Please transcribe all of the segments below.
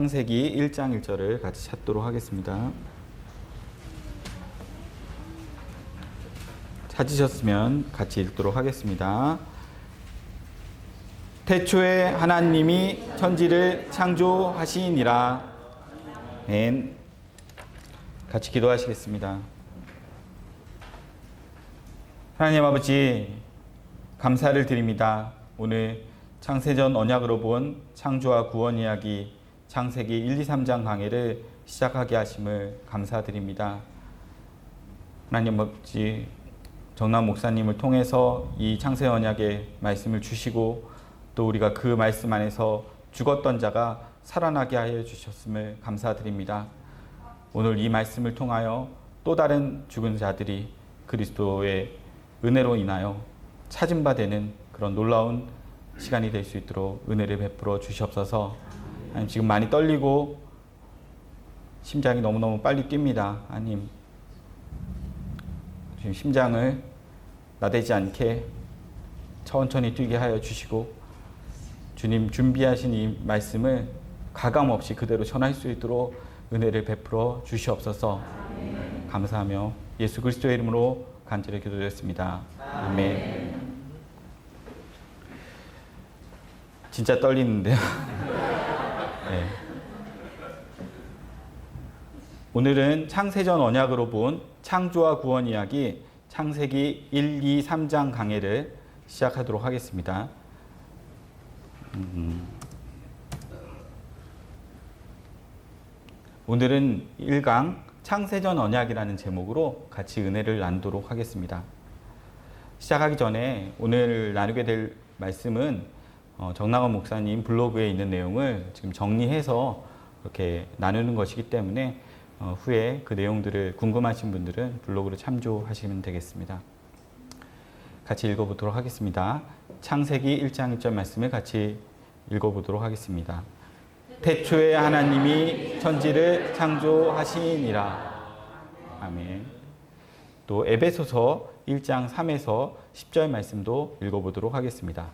창세기 1장 1절을 같이 찾도록 하겠습니다. 찾으셨으면 같이 읽도록 하겠습니다. 태초에 하나님이 천지를 창조하시니라. 아멘. 같이 기도하시겠습니다. 하나님 아버지, 감사를 드립니다. 오늘 창세전 언약으로 본 창조와 구원 이야기 창세기 1, 2, 3장 강해를 시작하게 하심을 감사드립니다. 하나님 아버지, 정남 목사님을 통해서 이 창세 언약의 말씀을 주시고 또 우리가 그 말씀 안에서 죽었던 자가 살아나게 하여 주셨음을 감사드립니다. 오늘 이 말씀을 통하여 또 다른 죽은 자들이 그리스도의 은혜로 인하여 찾은 바 되는 그런 놀라운 시간이 될 수 있도록 은혜를 베풀어 주시옵소서. 하나님, 지금 많이 떨리고 심장이 너무너무 빨리 뜁니다. 하나님, 지금 심장을 나대지 않게 천천히 뛰게 하여 주시고 주님 준비하신 이 말씀을 가감없이 그대로 전할 수 있도록 은혜를 베풀어 주시옵소서. 감사하며 예수 그리스도의 이름으로 간절히 기도드렸습니다. 아멘. 진짜 떨리는데요. 네. 오늘은 창세전 언약으로 본 창조와 구원 이야기 창세기 1, 2, 3장 강해를 시작하도록 하겠습니다. 오늘은 1강 창세전 언약이라는 제목으로 같이 은혜를 나누도록 하겠습니다. 시작하기 전에 오늘 나누게 될 말씀은 정남원 목사님 블로그에 있는 내용을 지금 정리해서 이렇게 나누는 것이기 때문에 후에 그 내용들을 궁금하신 분들은 블로그를 참조하시면 되겠습니다. 같이 읽어보도록 하겠습니다. 창세기 1장 1절 말씀을 같이 읽어보도록 하겠습니다. 태초에 하나님이 천지를 창조하시니라. 아멘. 또 에베소서 1장 3에서 10절 말씀도 읽어보도록 하겠습니다.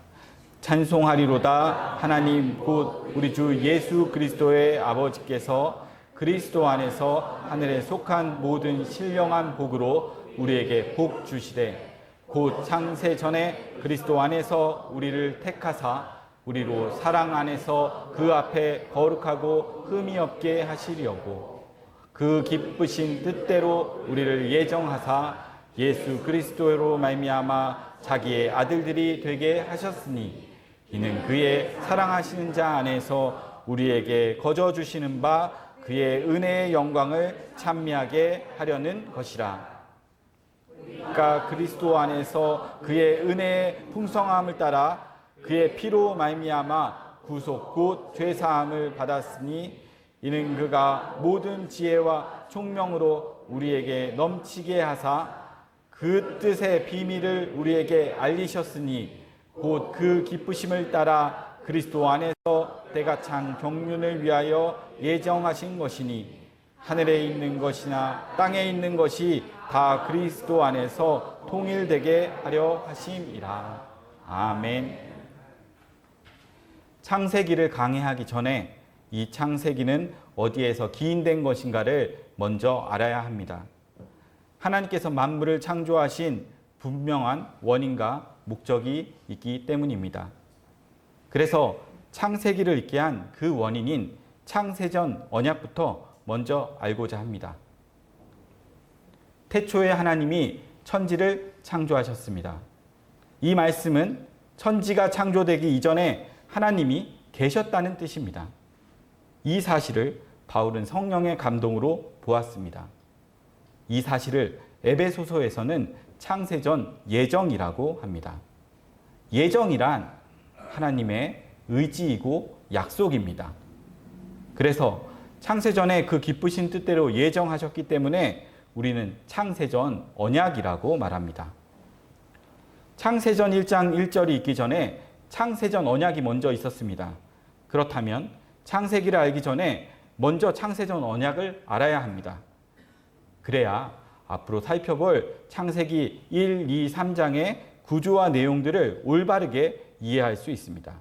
찬송하리로다. 하나님 곧 우리 주 예수 그리스도의 아버지께서 그리스도 안에서 하늘에 속한 모든 신령한 복으로 우리에게 복 주시되 곧 창세 전에 그리스도 안에서 우리를 택하사 우리로 사랑 안에서 그 앞에 거룩하고 흠이 없게 하시려고 그 기쁘신 뜻대로 우리를 예정하사 예수 그리스도로 말미암아 자기의 아들들이 되게 하셨으니 이는 그의 사랑하시는 자 안에서 우리에게 거저 주시는 바 그의 은혜의 영광을 찬미하게 하려는 것이라. 그러니까 그리스도 안에서 그의 은혜의 풍성함을 따라 그의 피로 말미암아 구속 곧 죄사함을 받았으니 이는 그가 모든 지혜와 총명으로 우리에게 넘치게 하사 그 뜻의 비밀을 우리에게 알리셨으니 곧 그 기쁘심을 따라 그리스도 안에서 때가 찬 경륜을 위하여 예정하신 것이니 하늘에 있는 것이나 땅에 있는 것이 다 그리스도 안에서 통일되게 하려 하심이라. 아멘. 창세기를 강해하기 전에 이 창세기는 어디에서 기인된 것인가를 먼저 알아야 합니다. 하나님께서 만물을 창조하신 분명한 원인과 목적이 있기 때문입니다. 그래서 창세기를 있게 한 그 원인인 창세전 언약부터 먼저 알고자 합니다. 태초에 하나님이 천지를 창조하셨습니다. 이 말씀은 천지가 창조되기 이전에 하나님이 계셨다는 뜻입니다. 이 사실을 바울은 성령의 감동으로 보았습니다. 이 사실을 에베소서에서는 창세전 예정이라고 합니다. 예정이란 하나님의 의지이고 약속입니다. 그래서 창세전에 그 기쁘신 뜻대로 예정하셨기 때문에 우리는 창세전 언약이라고 말합니다. 창세전 1장 1절이 있기 전에 창세전 언약이 먼저 있었습니다. 그렇다면 창세기를 알기 전에 먼저 창세전 언약을 알아야 합니다. 그래야 앞으로 살펴볼 창세기 1, 2, 3장의 구조와 내용들을 올바르게 이해할 수 있습니다.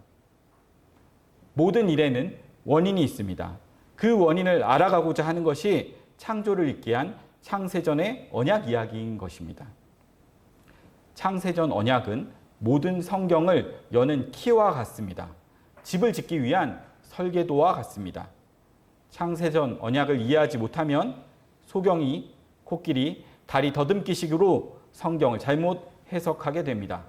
모든 일에는 원인이 있습니다. 그 원인을 알아가고자 하는 것이 창조를 있게 한 창세전의 언약 이야기인 것입니다. 창세전 언약은 모든 성경을 여는 키와 같습니다. 집을 짓기 위한 설계도와 같습니다. 창세전 언약을 이해하지 못하면 소경이, 코끼리, 다리 더듬기식으로 성경을 잘못 해석하게 됩니다.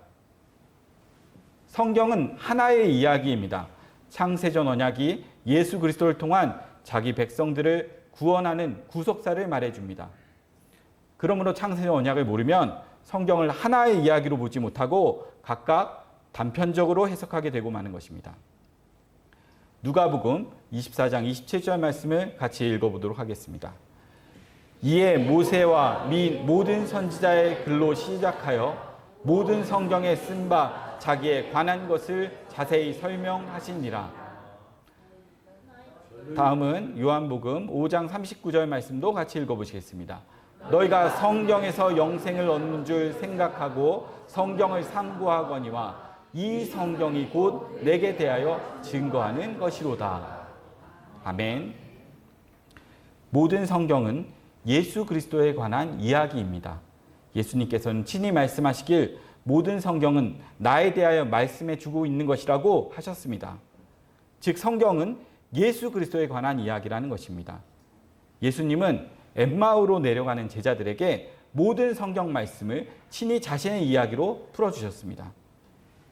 성경은 하나의 이야기입니다. 창세전 언약이 예수 그리스도를 통한 자기 백성들을 구원하는 구속사를 말해줍니다. 그러므로 창세전 언약을 모르면 성경을 하나의 이야기로 보지 못하고 각각 단편적으로 해석하게 되고 마는 것입니다. 누가복음 24장 27절 말씀을 같이 읽어보도록 하겠습니다. 이에 모세와 및 모든 선지자의 글로 시작하여 모든 성경에 쓴 바 자기에 관한 것을 자세히 설명하시니라. 다음은 요한복음 5장 39절 말씀도 같이 읽어보시겠습니다. 너희가 성경에서 영생을 얻는 줄 생각하고 성경을 상고하거니와 이 성경이 곧 내게 대하여 증거하는 것이로다. 아멘. 모든 성경은 예수 그리스도에 관한 이야기입니다. 예수님께서는 친히 말씀하시길 모든 성경은 나에 대하여 말씀해 주고 있는 것이라고 하셨습니다. 즉 성경은 예수 그리스도에 관한 이야기라는 것입니다. 예수님은 엠마오로 내려가는 제자들에게 모든 성경 말씀을 친히 자신의 이야기로 풀어주셨습니다.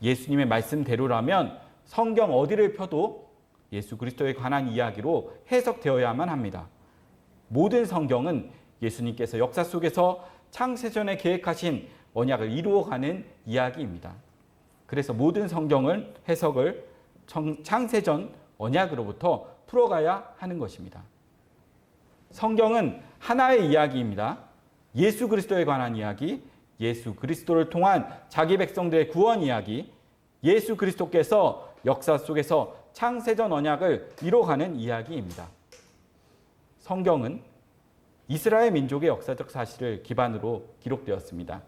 예수님의 말씀대로라면 성경 어디를 펴도 예수 그리스도에 관한 이야기로 해석되어야만 합니다. 모든 성경은 예수님께서 역사 속에서 창세전에 계획하신 언약을 이루어가는 이야기입니다. 그래서 모든 성경을 해석을 창세전 언약으로부터 풀어가야 하는 것입니다. 성경은 하나의 이야기입니다. 예수 그리스도에 관한 이야기, 예수 그리스도를 통한 자기 백성들의 구원 이야기, 예수 그리스도께서 역사 속에서 창세전 언약을 이뤄가는 이야기입니다. 성경은 이스라엘 민족의 역사적 사실을 기반으로 기록되었습니다.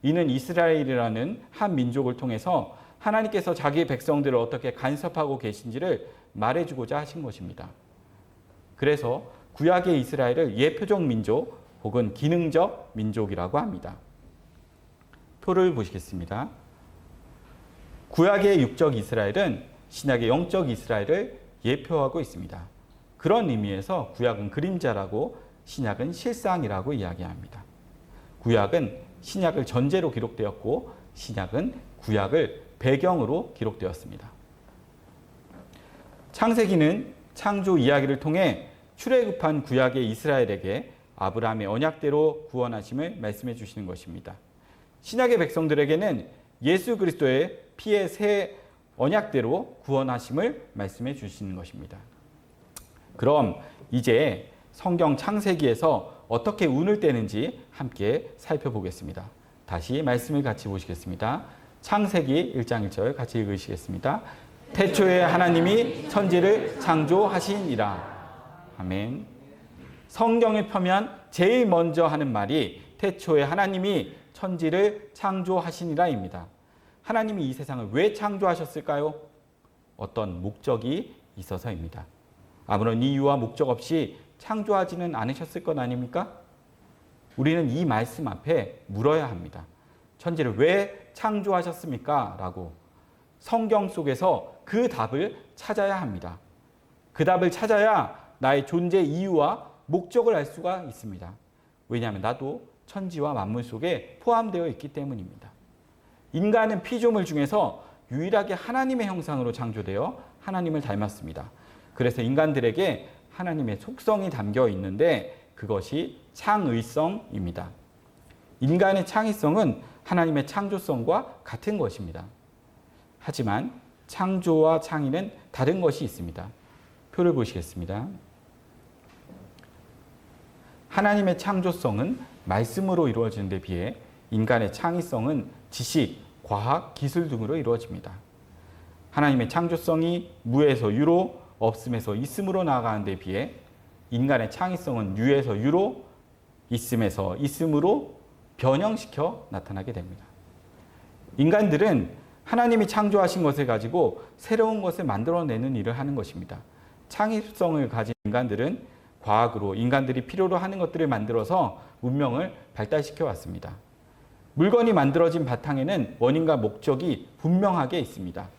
이는 이스라엘이라는 한 민족을 통해서 하나님께서 자기 백성들을 어떻게 간섭하고 계신지를 말해주고자 하신 것입니다. 그래서 구약의 이스라엘을 예표적 민족 혹은 기능적 민족이라고 합니다. 표를 보시겠습니다. 구약의 육적 이스라엘은 신약의 영적 이스라엘을 예표하고 있습니다. 그런 의미에서 구약은 그림자라고 신약은 실상이라고 이야기합니다. 구약은 신약을 전제로 기록되었고 신약은 구약을 배경으로 기록되었습니다. 창세기는 창조 이야기를 통해 출애굽한 구약의 이스라엘에게 아브라함의 언약대로 구원하심을 말씀해 주시는 것입니다. 신약의 백성들에게는 예수 그리스도의 피의 새 언약대로 구원하심을 말씀해 주시는 것입니다. 그럼 이제 성경 창세기에서 어떻게 운을 떼는지 함께 살펴보겠습니다. 다시 말씀을 같이 보시겠습니다. 창세기 1장 1절 같이 읽으시겠습니다. 태초에 하나님이 천지를 창조하시니라. 아멘. 성경을 펴면 제일 먼저 하는 말이 태초에 하나님이 천지를 창조하시니라입니다. 하나님이 이 세상을 왜 창조하셨을까요? 어떤 목적이 있어서입니다. 아무런 이유와 목적 없이 창조하지는 않으셨을 것 아닙니까? 우리는 이 말씀 앞에 물어야 합니다. 천지를 왜 창조하셨습니까? 라고 성경 속에서 그 답을 찾아야 합니다. 그 답을 찾아야 나의 존재 이유와 목적을 알 수가 있습니다. 왜냐하면 나도 천지와 만물 속에 포함되어 있기 때문입니다. 인간은 피조물 중에서 유일하게 하나님의 형상으로 창조되어 하나님을 닮았습니다. 그래서 인간들에게 하나님의 속성이 담겨 있는데 그것이 창의성입니다. 인간의 창의성은 하나님의 창조성과 같은 것입니다. 하지만 창조와 창의는 다른 것이 있습니다. 표를 보시겠습니다. 하나님의 창조성은 말씀으로 이루어지는 데 비해 인간의 창의성은 지식, 과학, 기술 등으로 이루어집니다. 하나님의 창조성이 무에서 유로, 없음에서 있음으로 나아가는 데 비해 인간의 창의성은 유에서 유로, 있음에서 있음으로 변형시켜 나타나게 됩니다. 인간들은 하나님이 창조하신 것을 가지고 새로운 것을 만들어내는 일을 하는 것입니다. 창의성을 가진 인간들은 과학으로 인간들이 필요로 하는 것들을 만들어서 문명을 발달시켜 왔습니다. 물건이 만들어진 바탕에는 원인과 목적이 분명하게 있습니다.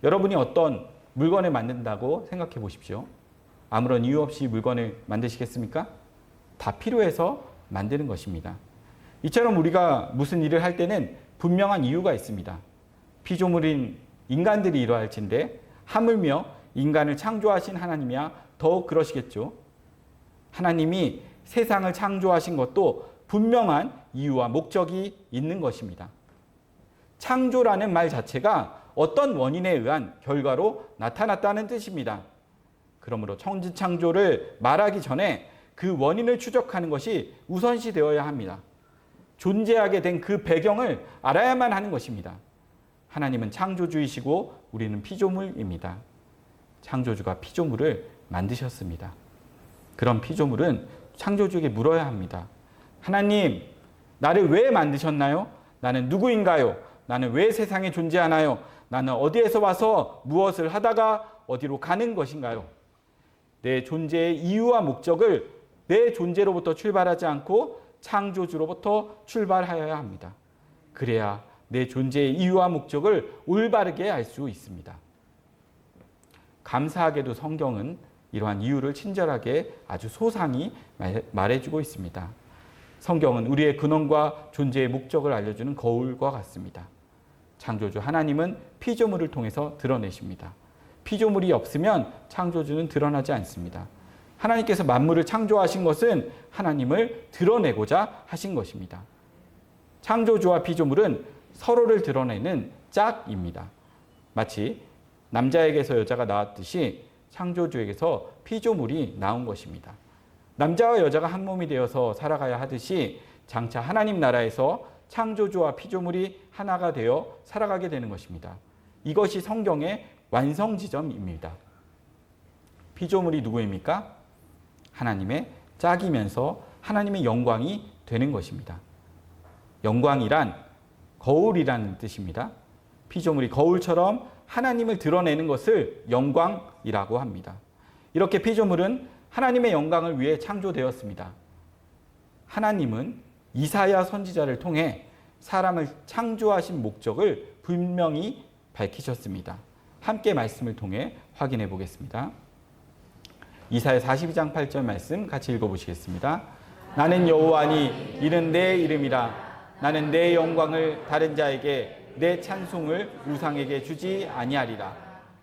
여러분이 어떤 물건을 만든다고 생각해 보십시오. 아무런 이유 없이 물건을 만드시겠습니까? 다 필요해서 만드는 것입니다. 이처럼 우리가 무슨 일을 할 때는 분명한 이유가 있습니다. 피조물인 인간들이 이러할진데 하물며 인간을 창조하신 하나님이야 더욱 그러시겠죠. 하나님이 세상을 창조하신 것도 분명한 이유와 목적이 있는 것입니다. 창조라는 말 자체가 어떤 원인에 의한 결과로 나타났다는 뜻입니다. 그러므로 천지창조를 말하기 전에 그 원인을 추적하는 것이 우선시 되어야 합니다. 존재하게 된 그 배경을 알아야만 하는 것입니다. 하나님은 창조주이시고 우리는 피조물입니다. 창조주가 피조물을 만드셨습니다. 그런 피조물은 창조주에게 물어야 합니다. 하나님, 나를 왜 만드셨나요? 나는 누구인가요? 나는 왜 세상에 존재하나요? 나는 어디에서 와서 무엇을 하다가 어디로 가는 것인가요? 내 존재의 이유와 목적을 내 존재로부터 출발하지 않고 창조주로부터 출발하여야 합니다. 그래야 내 존재의 이유와 목적을 올바르게 알 수 있습니다. 감사하게도 성경은 이러한 이유를 친절하게 아주 소상히 말해주고 있습니다. 성경은 우리의 근원과 존재의 목적을 알려주는 거울과 같습니다. 창조주 하나님은 피조물을 통해서 드러내십니다. 피조물이 없으면 창조주는 드러나지 않습니다. 하나님께서 만물을 창조하신 것은 하나님을 드러내고자 하신 것입니다. 창조주와 피조물은 서로를 드러내는 짝입니다. 마치 남자에게서 여자가 나왔듯이 창조주에게서 피조물이 나온 것입니다. 남자와 여자가 한 몸이 되어서 살아가야 하듯이 장차 하나님 나라에서 창조주와 피조물이 하나가 되어 살아가게 되는 것입니다. 이것이 성경의 완성 지점입니다. 피조물이 누구입니까? 하나님의 짝이면서 하나님의 영광이 되는 것입니다. 영광이란 거울이라는 뜻입니다. 피조물이 거울처럼 하나님을 드러내는 것을 영광이라고 합니다. 이렇게 피조물은 하나님의 영광을 위해 창조되었습니다. 하나님은 이사야 선지자를 통해 사람을 창조하신 목적을 분명히 밝히셨습니다. 함께 말씀을 통해 확인해 보겠습니다. 이사야 42장 8절 말씀 같이 읽어보시겠습니다. 나는 여호와니 이는 내 이름이라. 나는 내 영광을 다른 자에게 내 찬송을 우상에게 주지 아니하리라.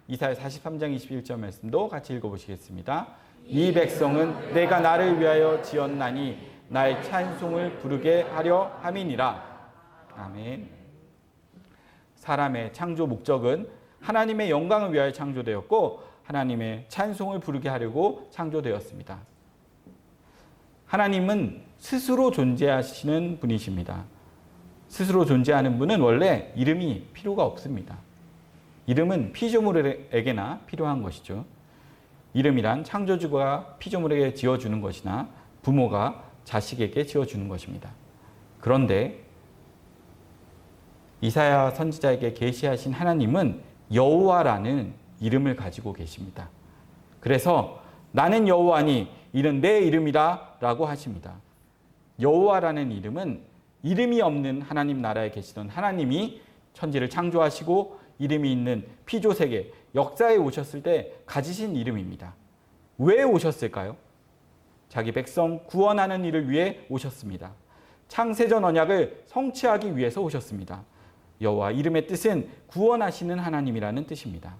이사야 43장 21절 말씀도 같이 읽어보시겠습니다. 이 백성은 내가 나를 위하여 지었나니 나의 찬송을 부르게 하려 함이니라. 아멘. 사람의 창조 목적은 하나님의 영광을 위하여 창조되었고 하나님의 찬송을 부르게 하려고 창조되었습니다. 하나님은 스스로 존재하시는 분이십니다. 스스로 존재하는 분은 원래 이름이 필요가 없습니다. 이름은 피조물에게나 필요한 것이죠. 이름이란 창조주가 피조물에게 지어주는 것이나 부모가 자식에게 지어주는 것입니다. 그런데 이사야 선지자에게 계시하신 하나님은 여호와라는 이름을 가지고 계십니다. 그래서 나는 여호와니 이는 내 이름이다 라고 하십니다. 여호와라는 이름은 이름이 없는 하나님 나라에 계시던 하나님이 천지를 창조하시고 이름이 있는 피조세계, 역사에 오셨을 때 가지신 이름입니다. 왜 오셨을까요? 자기 백성 구원하는 일을 위해 오셨습니다. 창세전 언약을 성취하기 위해서 오셨습니다. 여호와 이름의 뜻은 구원하시는 하나님이라는 뜻입니다.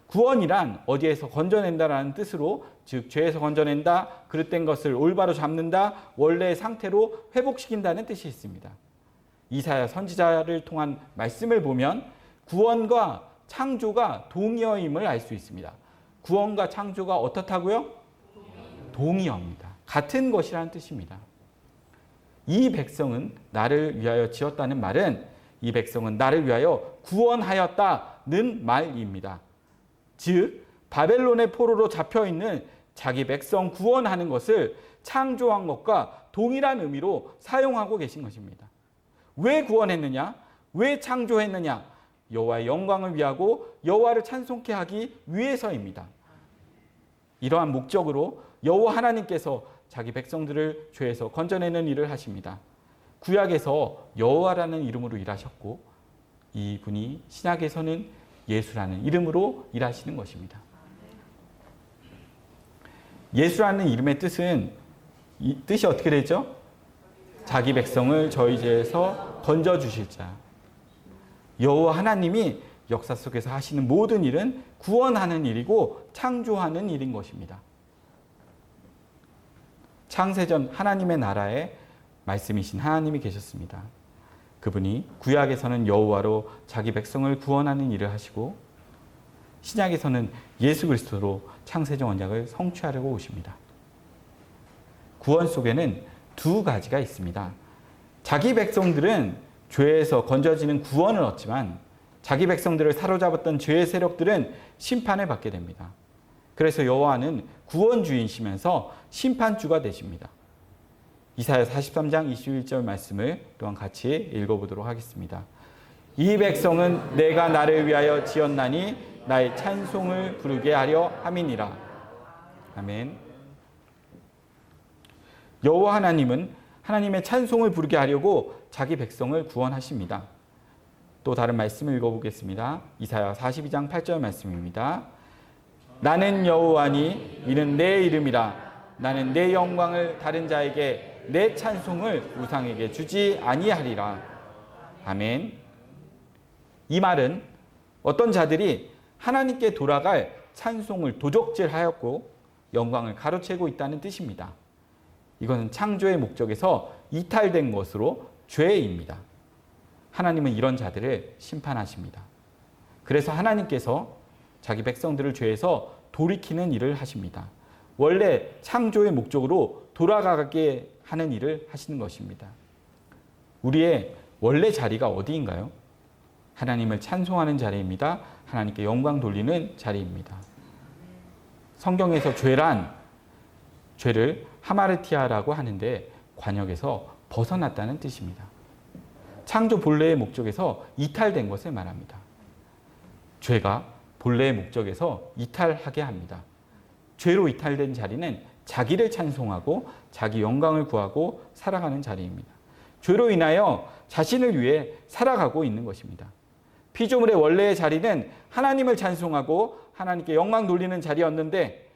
구원이란 어디에서 건져낸다라는 뜻으로, 즉 죄에서 건져낸다, 그릇된 것을 올바로 잡는다, 원래의 상태로 회복시킨다는 뜻이 있습니다. 이사야 선지자를 통한 말씀을 보면 구원과 창조가 동의어임을 알 수 있습니다. 구원과 창조가 어떻다고요? 동의어입니다. 같은 것이라는 뜻입니다. 이 백성은 나를 위하여 지었다는 말은 이 백성은 나를 위하여 구원하였다는 말입니다. 즉 바벨론의 포로로 잡혀있는 자기 백성 구원하는 것을 창조한 것과 동일한 의미로 사용하고 계신 것입니다. 왜 구원했느냐? 왜 창조했느냐? 여호와의 영광을 위하고 여호와를 찬송케 하기 위해서입니다. 이러한 목적으로 여호와 하나님께서 자기 백성들을 죄에서 건져내는 일을 하십니다. 구약에서 여호와라는 이름으로 일하셨고 이분이 신약에서는 예수라는 이름으로 일하시는 것입니다. 예수라는 이름의 뜻은 이 뜻이 어떻게 되죠? 자기 백성을 저희 죄에서 건져주실 자. 여호와 하나님이 역사 속에서 하시는 모든 일은 구원하는 일이고 창조하는 일인 것입니다. 창세전 하나님의 나라에 말씀이신 하나님이 계셨습니다. 그분이 구약에서는 여호와로 자기 백성을 구원하는 일을 하시고 신약에서는 예수 그리스도로 창세전 언약을 성취하려고 오십니다. 구원 속에는 두 가지가 있습니다. 자기 백성들은 죄에서 건져지는 구원을 얻지만 자기 백성들을 사로잡았던 죄의 세력들은 심판을 받게 됩니다. 그래서 여호와는 구원주이시면서 심판주가 되십니다. 이사야 43장 21절 말씀을 또한 같이 읽어보도록 하겠습니다. 이 백성은 내가 나를 위하여 지었나니 나의 찬송을 부르게 하려 함이니라. 아멘. 여호와 하나님은 하나님의 찬송을 부르게 하려고 자기 백성을 구원하십니다. 또 다른 말씀을 읽어보겠습니다. 이사야 42장 8절 말씀입니다. 나는 여호와니 이는 내 이름이라. 나는 내 영광을 다른 자에게 내 찬송을 우상에게 주지 아니하리라. 아멘. 이 말은 어떤 자들이 하나님께 돌아갈 찬송을 도적질하였고 영광을 가로채고 있다는 뜻입니다. 이것은 창조의 목적에서 이탈된 것으로 죄입니다. 하나님은 이런 자들을 심판하십니다. 그래서 하나님께서 자기 백성들을 죄에서 돌이키는 일을 하십니다. 원래 창조의 목적으로 돌아가게 하는 일을 하시는 것입니다. 우리의 원래 자리가 어디인가요? 하나님을 찬송하는 자리입니다. 하나님께 영광 돌리는 자리입니다. 성경에서 죄를 하마르티아라고 하는데 관역에서 벗어났다는 뜻입니다. 창조 본래의 목적에서 이탈된 것을 말합니다. 죄가 본래의 목적에서 이탈하게 합니다. 죄로 이탈된 자리는 자기를 찬송하고 자기 영광을 구하고 살아가는 자리입니다. 죄로 인하여 자신을 위해 살아가고 있는 것입니다. 피조물의 원래의 자리는 하나님을 찬송하고 하나님께 영광 돌리는 자리였는데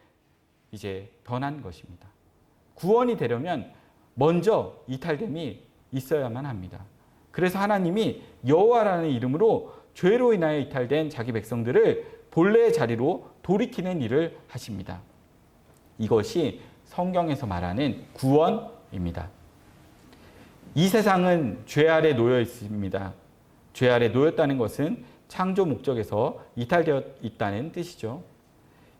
이제 변한 것입니다. 구원이 되려면 먼저 이탈됨이 있어야만 합니다. 그래서 하나님이 여호와라는 이름으로 죄로 인하여 이탈된 자기 백성들을 본래의 자리로 돌이키는 일을 하십니다. 이것이 성경에서 말하는 구원입니다. 이 세상은 죄 아래 놓여 있습니다. 죄 아래 놓였다는 것은 창조 목적에서 이탈되어 있다는 뜻이죠.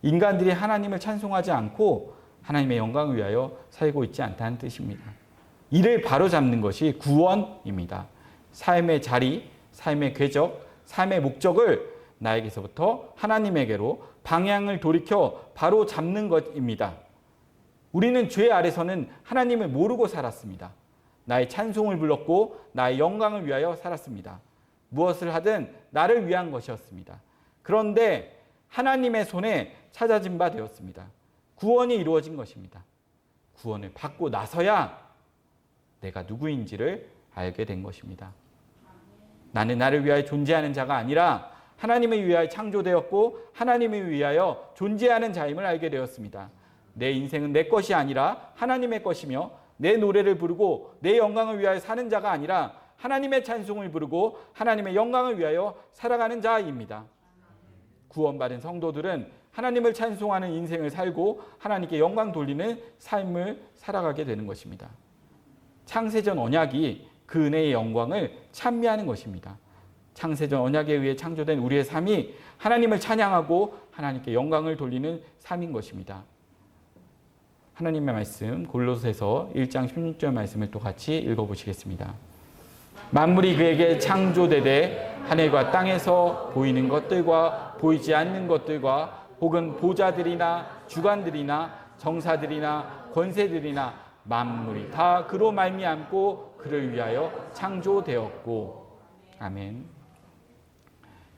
인간들이 하나님을 찬송하지 않고 하나님의 영광을 위하여 살고 있지 않다는 뜻입니다. 이를 바로잡는 것이 구원입니다. 삶의 자리, 삶의 궤적, 삶의 목적을 나에게서부터 하나님에게로 방향을 돌이켜 바로 잡는 것입니다. 우리는 죄 아래서는 하나님을 모르고 살았습니다. 나의 찬송을 불렀고 나의 영광을 위하여 살았습니다. 무엇을 하든 나를 위한 것이었습니다. 그런데 하나님의 손에 찾아진 바 되었습니다. 구원이 이루어진 것입니다. 구원을 받고 나서야 내가 누구인지를 알게 된 것입니다. 나는 나를 위하여 존재하는 자가 아니라 하나님을 위하여 창조되었고 하나님을 위하여 존재하는 자임을 알게 되었습니다. 내 인생은 내 것이 아니라 하나님의 것이며 내 노래를 부르고 내 영광을 위하여 사는 자가 아니라 하나님의 찬송을 부르고 하나님의 영광을 위하여 살아가는 자입니다. 구원받은 성도들은 하나님을 찬송하는 인생을 살고 하나님께 영광 돌리는 삶을 살아가게 되는 것입니다. 창세전 언약이 그 은혜의 영광을 찬미하는 것입니다. 창세전 언약에 의해 창조된 우리의 삶이 하나님을 찬양하고 하나님께 영광을 돌리는 삶인 것입니다. 하나님의 말씀 골로새서 1장 16절 말씀을 또 같이 읽어보시겠습니다. 만물이 그에게 창조되되 하늘과 땅에서 보이는 것들과 보이지 않는 것들과 혹은 보좌들이나 주관들이나 정사들이나 권세들이나 만물이 다 그로 말미암고 그를 위하여 창조되었고. 아멘.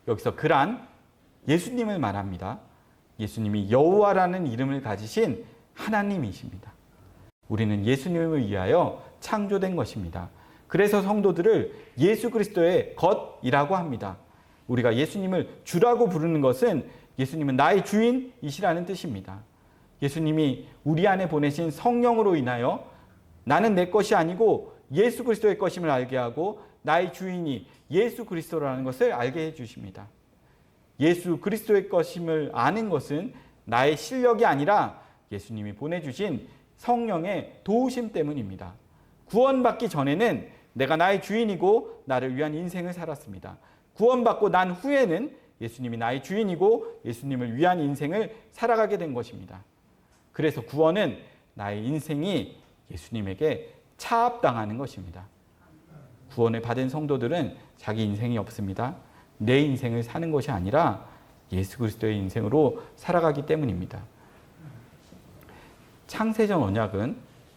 여기서 그란 예수님을 말합니다. 예수님이 여호와라는 이름을 가지신 하나님이십니다. 우리는 예수님을 위하여 창조된 것입니다. 그래서 성도들을 예수 그리스도의 것이라고 합니다. 우리가 예수님을 주라고 부르는 것은 예수님은 나의 주인이시라는 뜻입니다. 예수님이 우리 안에 보내신 성령으로 인하여 나는 내 것이 아니고 예수 그리스도의 것임을 알게 하고 나의 주인이 예수 그리스도라는 것을 알게 해주십니다. 예수 그리스도의 것임을 아는 것은 나의 실력이 아니라 예수님이 보내주신 성령의 도우심 때문입니다. 구원받기 전에는 내가 나의 주인이고 나를 위한 인생을 살았습니다. 구원받고 난 후에는 예수님이 나의 주인이고 예수님을 위한 인생을 살아가게 된 것입니다. 그래서 구원은 나의 인생이 예수님에게 차압당하는 것입니다. 구원을 받은 성도들은 자기 인생이 없습니다. 내 인생을 사는 것이 아니라 예수 그리스도의 인생으로 살아가기 때문입니다. 창세전 언약은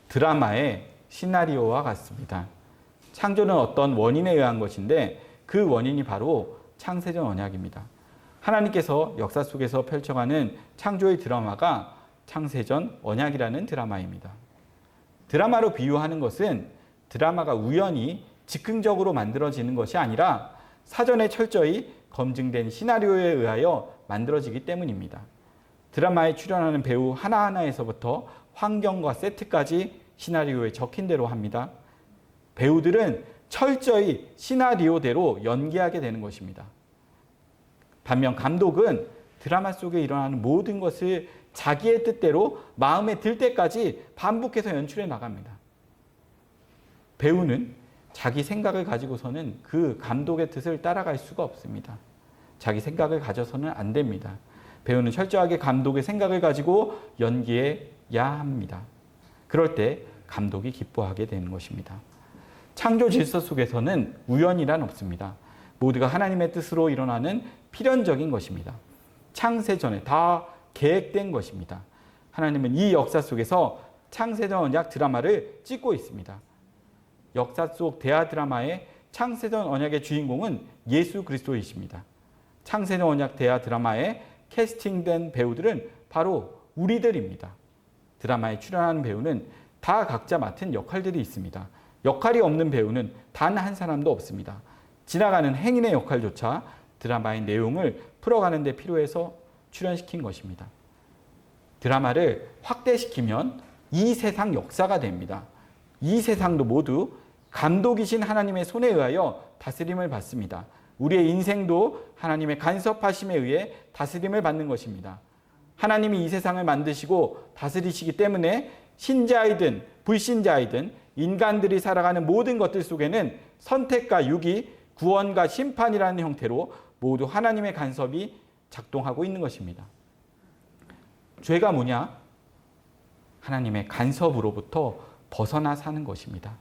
드라마의 시나리오와 같습니다. 창조는 어떤 원인에 의한 것인데 그 원인이 바로 창세전 언약입니다. 하나님께서 역사 속에서 펼쳐가는 창조의 드라마가 창세전 언약이라는 드라마입니다. 드라마로 비유하는 것은 드라마가 우연히 즉흥적으로 만들어지는 것이 아니라 사전에 철저히 검증된 시나리오에 의하여 만들어지기 때문입니다. 드라마에 출연하는 배우 하나하나에서부터 환경과 세트까지 시나리오에 적힌 대로 합니다. 배우들은 철저히 시나리오대로 연기하게 되는 것입니다. 반면 감독은 드라마 속에 일어나는 모든 것을 자기의 뜻대로 마음에 들 때까지 반복해서 연출해 나갑니다. 배우는 자기 생각을 가지고서는 그 감독의 뜻을 따라갈 수가 없습니다. 자기 생각을 가져서는 안 됩니다. 배우는 철저하게 감독의 생각을 가지고 연기해야 합니다. 그럴 때 감독이 기뻐하게 되는 것입니다. 창조 질서 속에서는 우연이란 없습니다. 모두가 하나님의 뜻으로 일어나는 필연적인 것입니다. 창세전에 다 계획된 것입니다. 하나님은 이 역사 속에서 창세전 언약 드라마를 찍고 있습니다. 역사 속 대하 드라마의 창세전 언약의 주인공은 예수 그리스도이십니다. 창세전 언약 대하 드라마에 캐스팅된 배우들은 바로 우리들입니다. 드라마에 출연하는 배우는 다 각자 맡은 역할들이 있습니다. 역할이 없는 배우는 단 한 사람도 없습니다. 지나가는 행인의 역할조차 드라마의 내용을 풀어가는 데 필요해서 출연시킨 것입니다. 드라마를 확대시키면 이 세상 역사가 됩니다. 이 세상도 모두 감독이신 하나님의 손에 의하여 다스림을 받습니다. 우리의 인생도 하나님의 간섭하심에 의해 다스림을 받는 것입니다. 하나님이 이 세상을 만드시고 다스리시기 때문에 신자이든 불신자이든 인간들이 살아가는 모든 것들 속에는 선택과 유기, 구원과 심판이라는 형태로 모두 하나님의 간섭이 작동하고 있는 것입니다. 죄가 뭐냐? 하나님의 간섭으로부터 벗어나 사는 것입니다.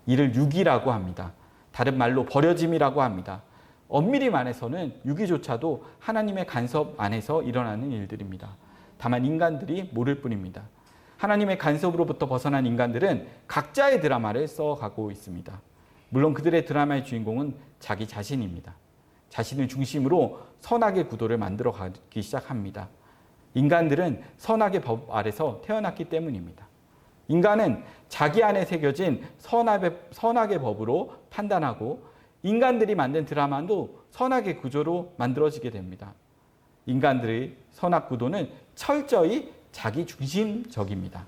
이를 유기라고 합니다. 다른 말로 버려짐이라고 합니다. 엄밀히 말해서는 유기조차도 하나님의 간섭 안에서 일어나는 일들입니다. 다만 인간들이 모를 뿐입니다. 하나님의 간섭으로부터 벗어난 인간들은 각자의 드라마를 써가고 있습니다. 물론 그들의 드라마의 주인공은 자기 자신입니다. 자신을 중심으로 선악의 구도를 만들어 가기 시작합니다. 인간들은 선악의 법 아래서 태어났기 때문입니다. 인간은 자기 안에 새겨진 선악의 법으로 판단하고 인간들이 만든 드라마도 선악의 구조로 만들어지게 됩니다. 인간들의 선악 구도는 철저히 자기 중심적입니다.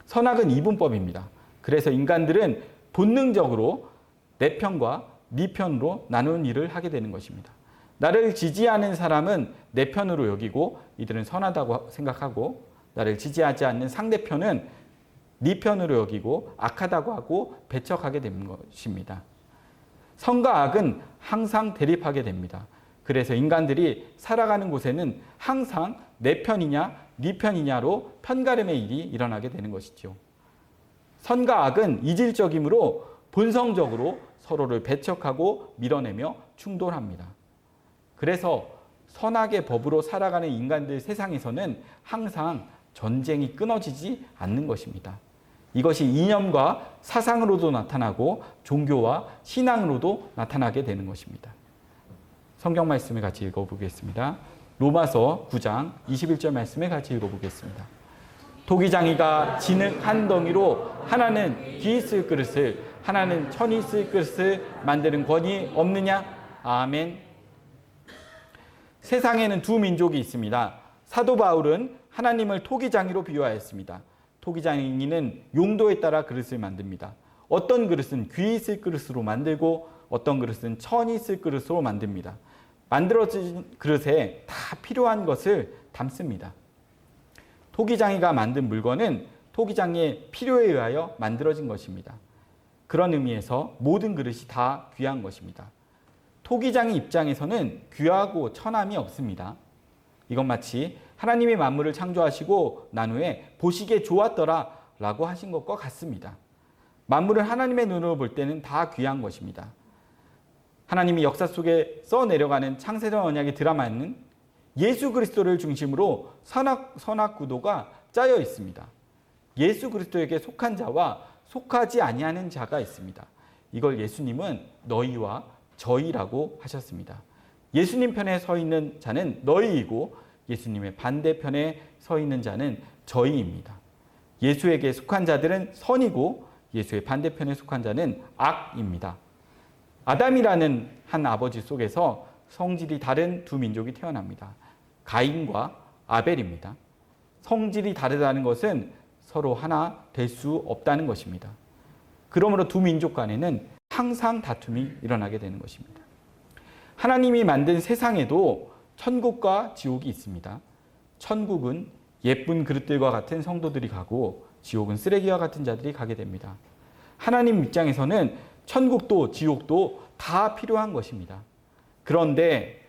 선악은 이분법입니다. 그래서 인간들은 본능적으로 내 편과 네 편으로 나누는 일을 하게 되는 것입니다. 나를 지지하는 사람은 내 편으로 여기고 이들은 선하다고 생각하고, 나를 지지하지 않는 상대편은 네 편으로 여기고 악하다고 하고 배척하게 되는 것입니다. 선과 악은 항상 대립하게 됩니다. 그래서 인간들이 살아가는 곳에는 항상 내 편이냐 네 편이냐로 편가름의 일이 일어나게 되는 것이죠. 선과 악은 이질적이므로 본성적으로 서로를 배척하고 밀어내며 충돌합니다. 그래서 선악의 법으로 살아가는 인간들 세상에서는 항상 전쟁이 끊어지지 않는 것입니다. 이것이 이념과 사상으로도 나타나고 종교와 신앙으로도 나타나게 되는 것입니다. 성경 말씀을 같이 읽어보겠습니다. 로마서 9장 21절 말씀을 같이 읽어보겠습니다. 토기장이가 진흙 한 덩이로 하나는 귀 있을 그릇을 하나는 천이 있을 그릇을 만드는 권위 없느냐? 아멘. 세상에는 두 민족이 있습니다. 사도 바울은 하나님을 토기장이로 비유하였습니다. 토기장이는 용도에 따라 그릇을 만듭니다. 어떤 그릇은 귀 있을 그릇으로 만들고 어떤 그릇은 천이 있을 그릇으로 만듭니다. 만들어진 그릇에 다 필요한 것을 담습니다. 토기장이가 만든 물건은 토기장의 필요에 의하여 만들어진 것입니다. 그런 의미에서 모든 그릇이 다 귀한 것입니다. 토기장의 입장에서는 귀하고 천함이 없습니다. 이건 마치 하나님이 만물을 창조하시고 난 후에 보시기에 좋았더라 라고 하신 것과 같습니다. 만물을 하나님의 눈으로 볼 때는 다 귀한 것입니다. 하나님이 역사 속에 써내려가는 창세전 언약의 드라마는 예수 그리스도를 중심으로 선악 구도가 짜여 있습니다. 예수 그리스도에게 속한 자와 속하지 아니하는 자가 있습니다. 이걸 예수님은 너희와 저희라고 하셨습니다. 예수님 편에 서 있는 자는 너희이고 예수님의 반대편에 서 있는 자는 저희입니다. 예수에게 속한 자들은 선이고 예수의 반대편에 속한 자는 악입니다. 아담이라는 한 아버지 속에서 성질이 다른 두 민족이 태어납니다. 가인과 아벨입니다. 성질이 다르다는 것은 서로 하나 될 수 없다는 것입니다. 그러므로 두 민족 간에는 항상 다툼이 일어나게 되는 것입니다. 하나님이 만든 세상에도 천국과 지옥이 있습니다. 천국은 예쁜 그릇들과 같은 성도들이 가고 지옥은 쓰레기와 같은 자들이 가게 됩니다. 하나님 입장에서는 천국도 지옥도 다 필요한 것입니다. 그런데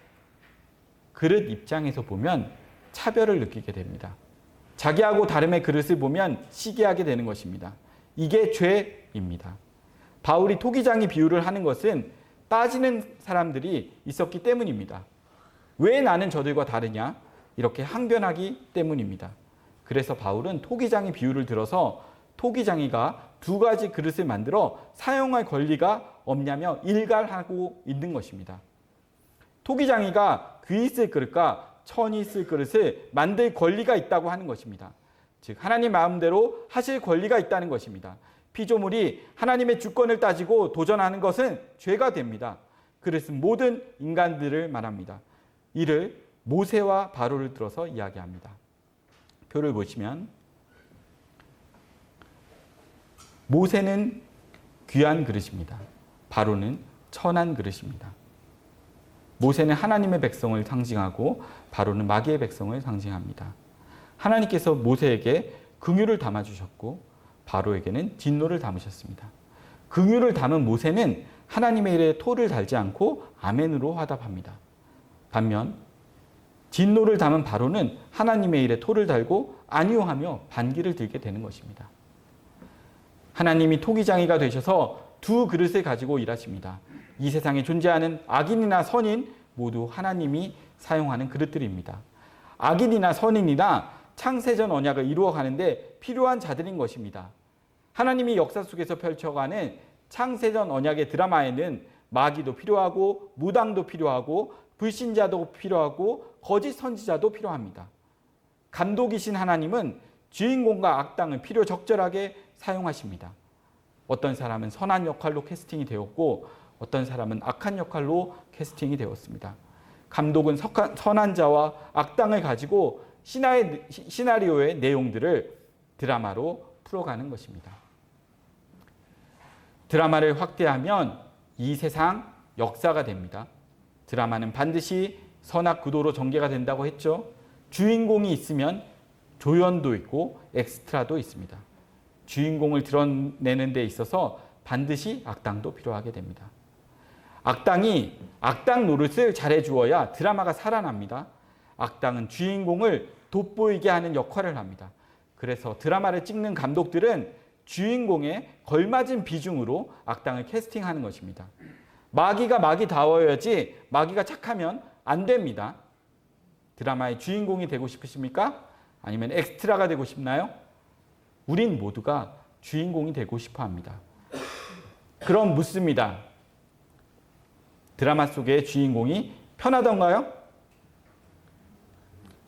그릇 입장에서 보면 차별을 느끼게 됩니다. 자기하고 다름의 그릇을 보면 시기하게 되는 것입니다. 이게 죄입니다. 바울이 토기장이 비유를 하는 것은 따지는 사람들이 있었기 때문입니다. 왜 나는 저들과 다르냐? 이렇게 항변하기 때문입니다. 그래서 바울은 토기장이 비유를 들어서 토기장이가 두 가지 그릇을 만들어 사용할 권리가 없냐며 일갈하고 있는 것입니다. 토기장이가 귀 있을 그릇과 천이 있을 그릇을 만들 권리가 있다고 하는 것입니다. 즉 하나님 마음대로 하실 권리가 있다는 것입니다. 피조물이 하나님의 주권을 따지고 도전하는 것은 죄가 됩니다. 그릇은 모든 인간들을 말합니다. 이를 모세와 바로를 들어서 이야기합니다. 표를 보시면 모세는 귀한 그릇입니다. 바로는 천한 그릇입니다. 모세는 하나님의 백성을 상징하고 바로는 마귀의 백성을 상징합니다. 하나님께서 모세에게 긍휼을 담아주셨고 바로에게는 진노를 담으셨습니다. 긍휼을 담은 모세는 하나님의 일에 토를 달지 않고 아멘으로 화답합니다. 반면 진노를 담은 바로는 하나님의 일에 토를 달고 아니요하며 반기를 들게 되는 것입니다. 하나님이 토기장이가 되셔서 두 그릇을 가지고 일하십니다. 이 세상에 존재하는 악인이나 선인 모두 하나님이 사용하는 그릇들입니다. 악인이나 선인이나 창세전 언약을 이루어가는데 필요한 자들인 것입니다. 하나님이 역사 속에서 펼쳐가는 창세전 언약의 드라마에는 마귀도 필요하고 무당도 필요하고 불신자도 필요하고 거짓 선지자도 필요합니다. 감독이신 하나님은 주인공과 악당을 필요 적절하게 사용하십니다. 어떤 사람은 선한 역할로 캐스팅이 되었고 어떤 사람은 악한 역할로 캐스팅이 되었습니다. 감독은 선한 자와 악당을 가지고 시나리오의 내용들을 드라마로 풀어가는 것입니다. 드라마를 확대하면 이 세상 역사가 됩니다. 드라마는 반드시 선악 구도로 전개가 된다고 했죠. 주인공이 있으면 조연도 있고 엑스트라도 있습니다. 주인공을 드러내는 데 있어서 반드시 악당도 필요하게 됩니다. 악당이 악당 노릇을 잘해주어야 드라마가 살아납니다. 악당은 주인공을 돋보이게 하는 역할을 합니다. 그래서 드라마를 찍는 감독들은 주인공에 걸맞은 비중으로 악당을 캐스팅하는 것입니다. 마귀가 마귀다워야지 마귀가 착하면 안 됩니다. 드라마의 주인공이 되고 싶으십니까? 아니면 엑스트라가 되고 싶나요? 우린 모두가 주인공이 되고 싶어 합니다. 그럼 묻습니다. 드라마 속의 주인공이 편하던가요?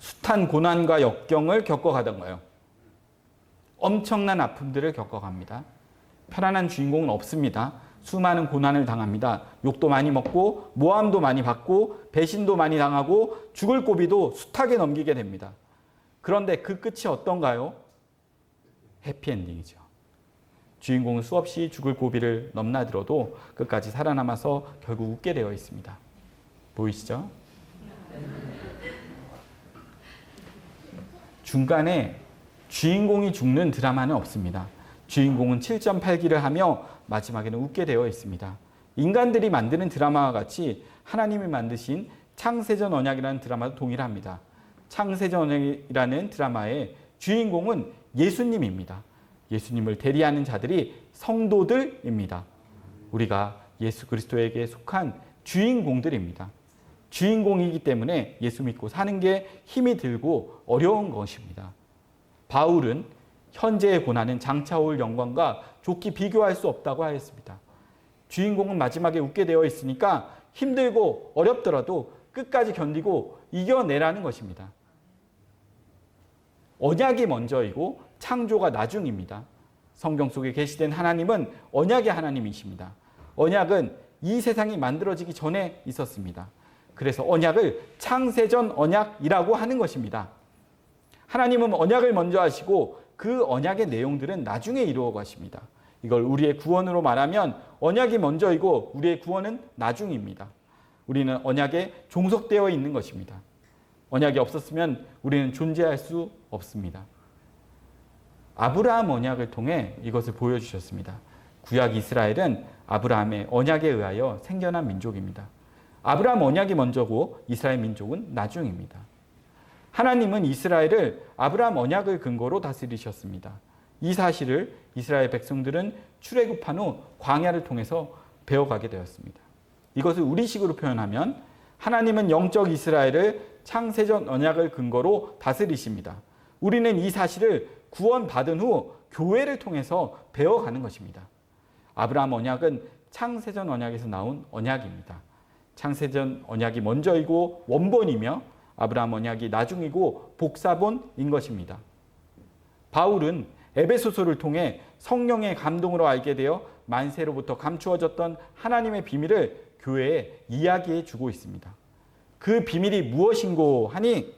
숱한 고난과 역경을 겪어가던 거예요. 엄청난 아픔들을 겪어갑니다. 편안한 주인공은 없습니다. 수많은 고난을 당합니다. 욕도 많이 먹고 모함도 많이 받고 배신도 많이 당하고 죽을 고비도 숱하게 넘기게 됩니다. 그런데 그 끝이 어떤가요? 해피엔딩이죠. 주인공은 수없이 죽을 고비를 넘나들어도 끝까지 살아남아서 결국 웃게 되어 있습니다. 보이시죠? 중간에 주인공이 죽는 드라마는 없습니다. 주인공은 7.8기를 하며 마지막에는 웃게 되어 있습니다. 인간들이 만드는 드라마와 같이 하나님이 만드신 창세전 언약이라는 드라마도 동일합니다. 창세전 언약이라는 드라마의 주인공은 예수님입니다. 예수님을 대리하는 자들이 성도들입니다. 우리가 예수 그리스도에게 속한 주인공들입니다. 주인공이기 때문에 예수 믿고 사는 게 힘이 들고 어려운 것입니다. 바울은 현재의 고난은 장차 올 영광과 좋게 비교할 수 없다고 하였습니다. 주인공은 마지막에 웃게 되어 있으니까 힘들고 어렵더라도 끝까지 견디고 이겨내라는 것입니다. 언약이 먼저이고 창조가 나중입니다. 성경 속에 계시된 하나님은 언약의 하나님이십니다. 언약은 이 세상이 만들어지기 전에 있었습니다. 그래서 언약을 창세전 언약이라고 하는 것입니다. 하나님은 언약을 먼저 하시고 그 언약의 내용들은 나중에 이루어 가십니다. 이걸 우리의 구원으로 말하면 언약이 먼저이고 우리의 구원은 나중입니다. 우리는 언약에 종속되어 있는 것입니다. 언약이 없었으면 우리는 존재할 수 없습니다. 아브라함 언약을 통해 이것을 보여주셨습니다. 구약 이스라엘은 아브라함의 언약에 의하여 생겨난 민족입니다. 아브라함 언약이 먼저고 이스라엘 민족은 나중입니다. 하나님은 이스라엘을 아브라함 언약을 근거로 다스리셨습니다. 이 사실을 이스라엘 백성들은 출애굽한 후 광야를 통해서 배워가게 되었습니다. 이것을 우리식으로 표현하면 하나님은 영적 이스라엘을 창세전 언약을 근거로 다스리십니다. 우리는 이 사실을 구원받은 후 교회를 통해서 배워가는 것입니다. 아브라함 언약은 창세전 언약에서 나온 언약입니다. 창세전 언약이 먼저이고 원본이며 아브라함 언약이 나중이고 복사본인 것입니다. 바울은 에베소서를 통해 성령의 감동으로 알게 되어 만세로부터 감추어졌던 하나님의 비밀을 교회에 이야기해 주고 있습니다. 그 비밀이 무엇인고 하니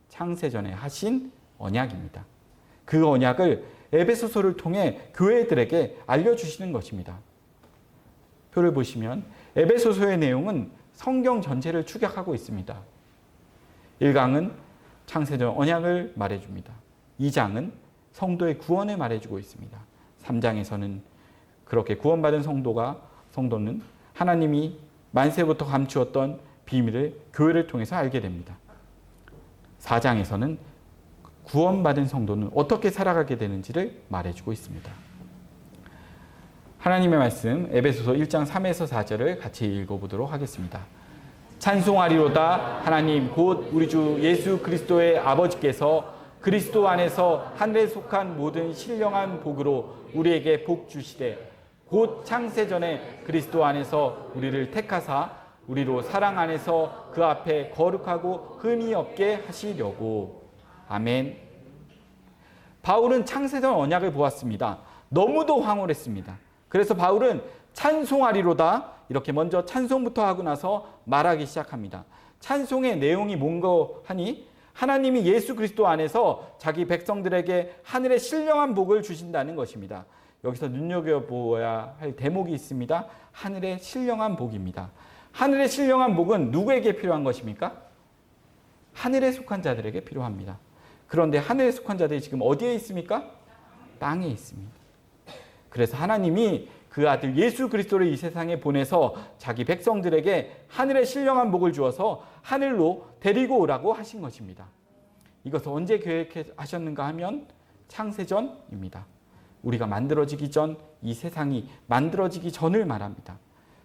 창세전에 하신 언약입니다. 그 언약을 에베소서를 통해 교회들에게 알려주시는 것입니다. 표를 보시면 에베소서의 내용은 성경 전체를 축약하고 있습니다. 1강은 창세전 언약을 말해줍니다. 2장은 성도의 구원을 말해주고 있습니다. 3장에서는 그렇게 구원받은 성도는 하나님이 만세부터 감추었던 비밀을 교회를 통해서 알게 됩니다. 4장에서는 구원받은 성도는 어떻게 살아가게 되는지를 말해주고 있습니다. 하나님의 말씀 에베소서 1장 3에서 4절을 같이 읽어보도록 하겠습니다. 찬송하리로다 하나님 곧 우리 주 예수 그리스도의 아버지께서 그리스도 안에서 하늘에 속한 모든 신령한 복으로 우리에게 복 주시되 곧 창세전에 그리스도 안에서 우리를 택하사 우리로 사랑 안에서 그 앞에 거룩하고 흠이 없게 하시려고. 아멘. 바울은 창세전 언약을 보았습니다. 너무도 황홀했습니다. 그래서 바울은 찬송하리로다 이렇게 먼저 찬송부터 하고 나서 말하기 시작합니다. 찬송의 내용이 뭔가 하니 하나님이 예수 그리스도 안에서 자기 백성들에게 하늘의 신령한 복을 주신다는 것입니다. 여기서 눈여겨보아야 할 대목이 있습니다. 하늘의 신령한 복입니다. 하늘의 신령한 복은 누구에게 필요한 것입니까? 하늘에 속한 자들에게 필요합니다. 그런데 하늘에 속한 자들이 지금 어디에 있습니까? 땅에 있습니다. 그래서 하나님이 그 아들 예수 그리스도를 이 세상에 보내서 자기 백성들에게 하늘의 신령한 복을 주어서 하늘로 데리고 오라고 하신 것입니다. 이것을 언제 계획하셨는가 하면 창세전입니다. 우리가 만들어지기 전, 이 세상이 만들어지기 전을 말합니다.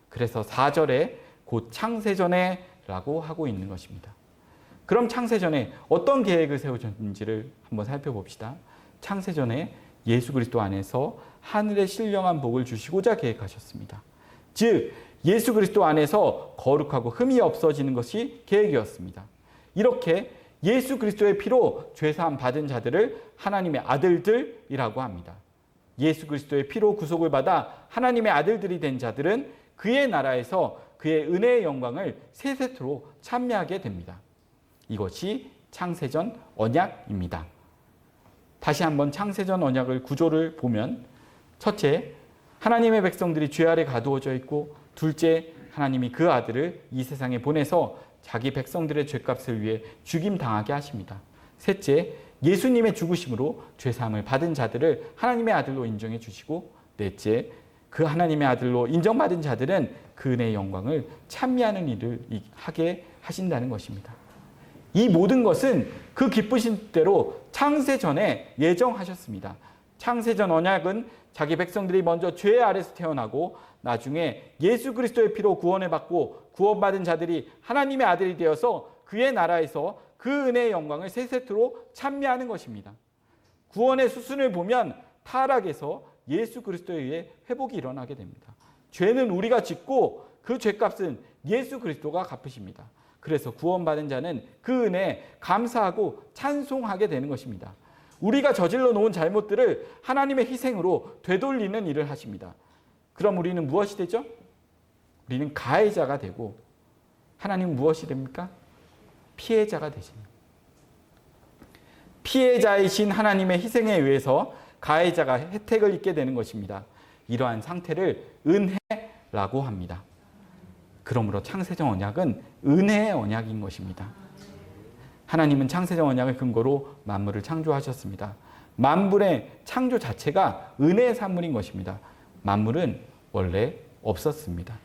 그래서 4절에 곧 창세전에 라고 하고 있는 것입니다. 그럼 창세전에 어떤 계획을 세우셨는지를 한번 살펴봅시다. 창세전에 예수 그리스도 안에서 하늘의 신령한 복을 주시고자 계획하셨습니다. 즉 예수 그리스도 안에서 거룩하고 흠이 없어지는 것이 계획이었습니다. 이렇게 예수 그리스도의 피로 죄사함 받은 자들을 하나님의 아들들이라고 합니다. 예수 그리스도의 피로 구속을 받아 하나님의 아들들이 된 자들은 그의 나라에서 그의 은혜의 영광을 세세토록 찬미하게 됩니다. 이것이 창세전 언약입니다. 다시 한번 창세전 언약을 구조를 보면, 첫째, 하나님의 백성들이 죄 아래 가두어져 있고, 둘째, 하나님이 그 아들을 이 세상에 보내서 자기 백성들의 죄값을 위해 죽임당하게 하십니다. 셋째, 예수님의 죽으심으로 죄사함을 받은 자들을 하나님의 아들로 인정해 주시고, 넷째, 그 하나님의 아들로 인정받은 자들은 그 은혜의 영광을 찬미하는 일을 하게 하신다는 것입니다. 이 모든 것은 그 기쁘신 대로 창세전에 예정하셨습니다. 창세전 언약은 자기 백성들이 먼저 죄 아래서 태어나고 나중에 예수 그리스도의 피로 구원을 받고 구원받은 자들이 하나님의 아들이 되어서 그의 나라에서 그 은혜의 영광을 세세토록 찬미하는 것입니다. 구원의 수순을 보면 타락에서 예수 그리스도에 의해 회복이 일어나게 됩니다. 죄는 우리가 짓고 그 죄값은 예수 그리스도가 갚으십니다. 그래서 구원받은 자는 그 은혜에 감사하고 찬송하게 되는 것입니다. 우리가 저질러 놓은 잘못들을 하나님의 희생으로 되돌리는 일을 하십니다. 그럼 우리는 무엇이 되죠? 우리는 가해자가 되고, 하나님은 무엇이 됩니까? 피해자가 되십니다. 피해자이신 하나님의 희생에 의해서 가해자가 혜택을 입게 되는 것입니다. 이러한 상태를 은혜라고 합니다. 그러므로 창세전 언약은 은혜의 언약인 것입니다. 하나님은 창세전 언약을 근거로 만물을 창조하셨습니다. 만물의 창조 자체가 은혜의 산물인 것입니다. 만물은 원래 없었습니다.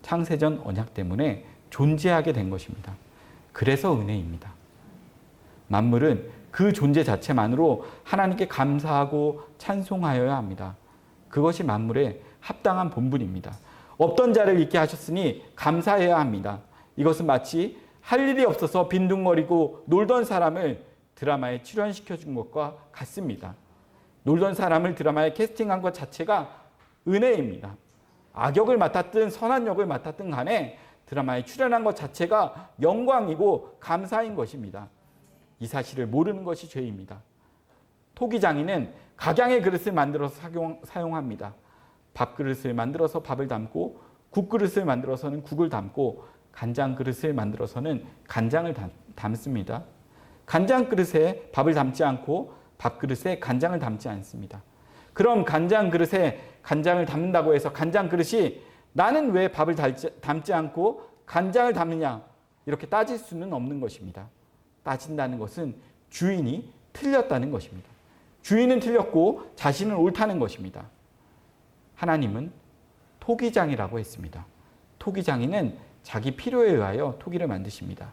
창세전 언약 때문에 존재하게 된 것입니다. 그래서 은혜입니다. 만물은 그 존재 자체만으로 하나님께 감사하고 찬송하여야 합니다. 그것이 만물의 합당한 본분입니다. 없던 자를 있게 하셨으니 감사해야 합니다. 이것은 마치 할 일이 없어서 빈둥거리고 놀던 사람을 드라마에 출연시켜 준 것과 같습니다. 놀던 사람을 드라마에 캐스팅한 것 자체가 은혜입니다. 악역을 맡았든 선한 역을 맡았든 간에 드라마에 출연한 것 자체가 영광이고 감사인 것입니다. 이 사실을 모르는 것이 죄입니다. 토기장인은 각양의 그릇을 만들어서 사용합니다. 밥그릇을 만들어서 밥을 담고, 국그릇을 만들어서는 국을 담고, 간장 그릇을 만들어서는 간장을 담습니다. 간장 그릇에 밥을 담지 않고 밥그릇에 간장을 담지 않습니다. 그럼 간장 그릇에 간장을 담는다고 해서 간장 그릇이 나는 왜 밥을 담지 않고 간장을 담느냐, 이렇게 따질 수는 없는 것입니다. 따진다는 것은 주인이 틀렸다는 것입니다. 주인은 틀렸고 자신은 옳다는 것입니다. 하나님은 토기장이라고 했습니다. 토기장이는 자기 필요에 의하여 토기를 만드십니다.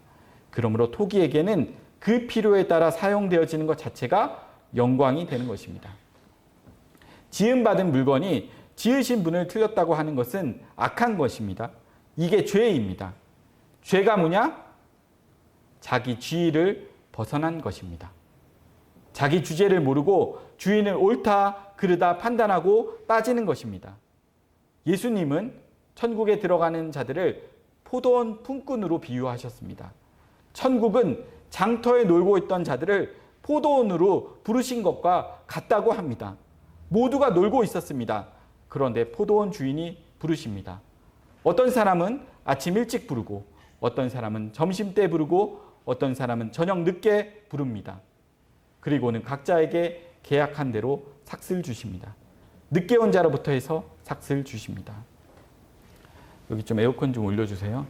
그러므로 토기에게는 그 필요에 따라 사용되어지는 것 자체가 영광이 되는 것입니다. 지음받은 물건이 지으신 분을 틀렸다고 하는 것은 악한 것입니다. 이게 죄입니다. 죄가 뭐냐? 자기 주의를 벗어난 것입니다. 자기 주제를 모르고 주인을 옳다, 그르다 판단하고 따지는 것입니다. 예수님은 천국에 들어가는 자들을 포도원 품꾼으로 비유하셨습니다. 천국은 장터에 놀고 있던 자들을 포도원으로 부르신 것과 같다고 합니다. 모두가 놀고 있었습니다. 그런데 포도원 주인이 부르십니다. 어떤 사람은 아침 일찍 부르고, 어떤 사람은 점심때 부르고, 어떤 사람은 저녁 늦게 부릅니다. 그리고는 각자에게 계약한 대로 삭슬 주십니다. 늦게 온 자로부터 해서 삭슬 주십니다. 여기 좀 에어컨 좀 올려주세요.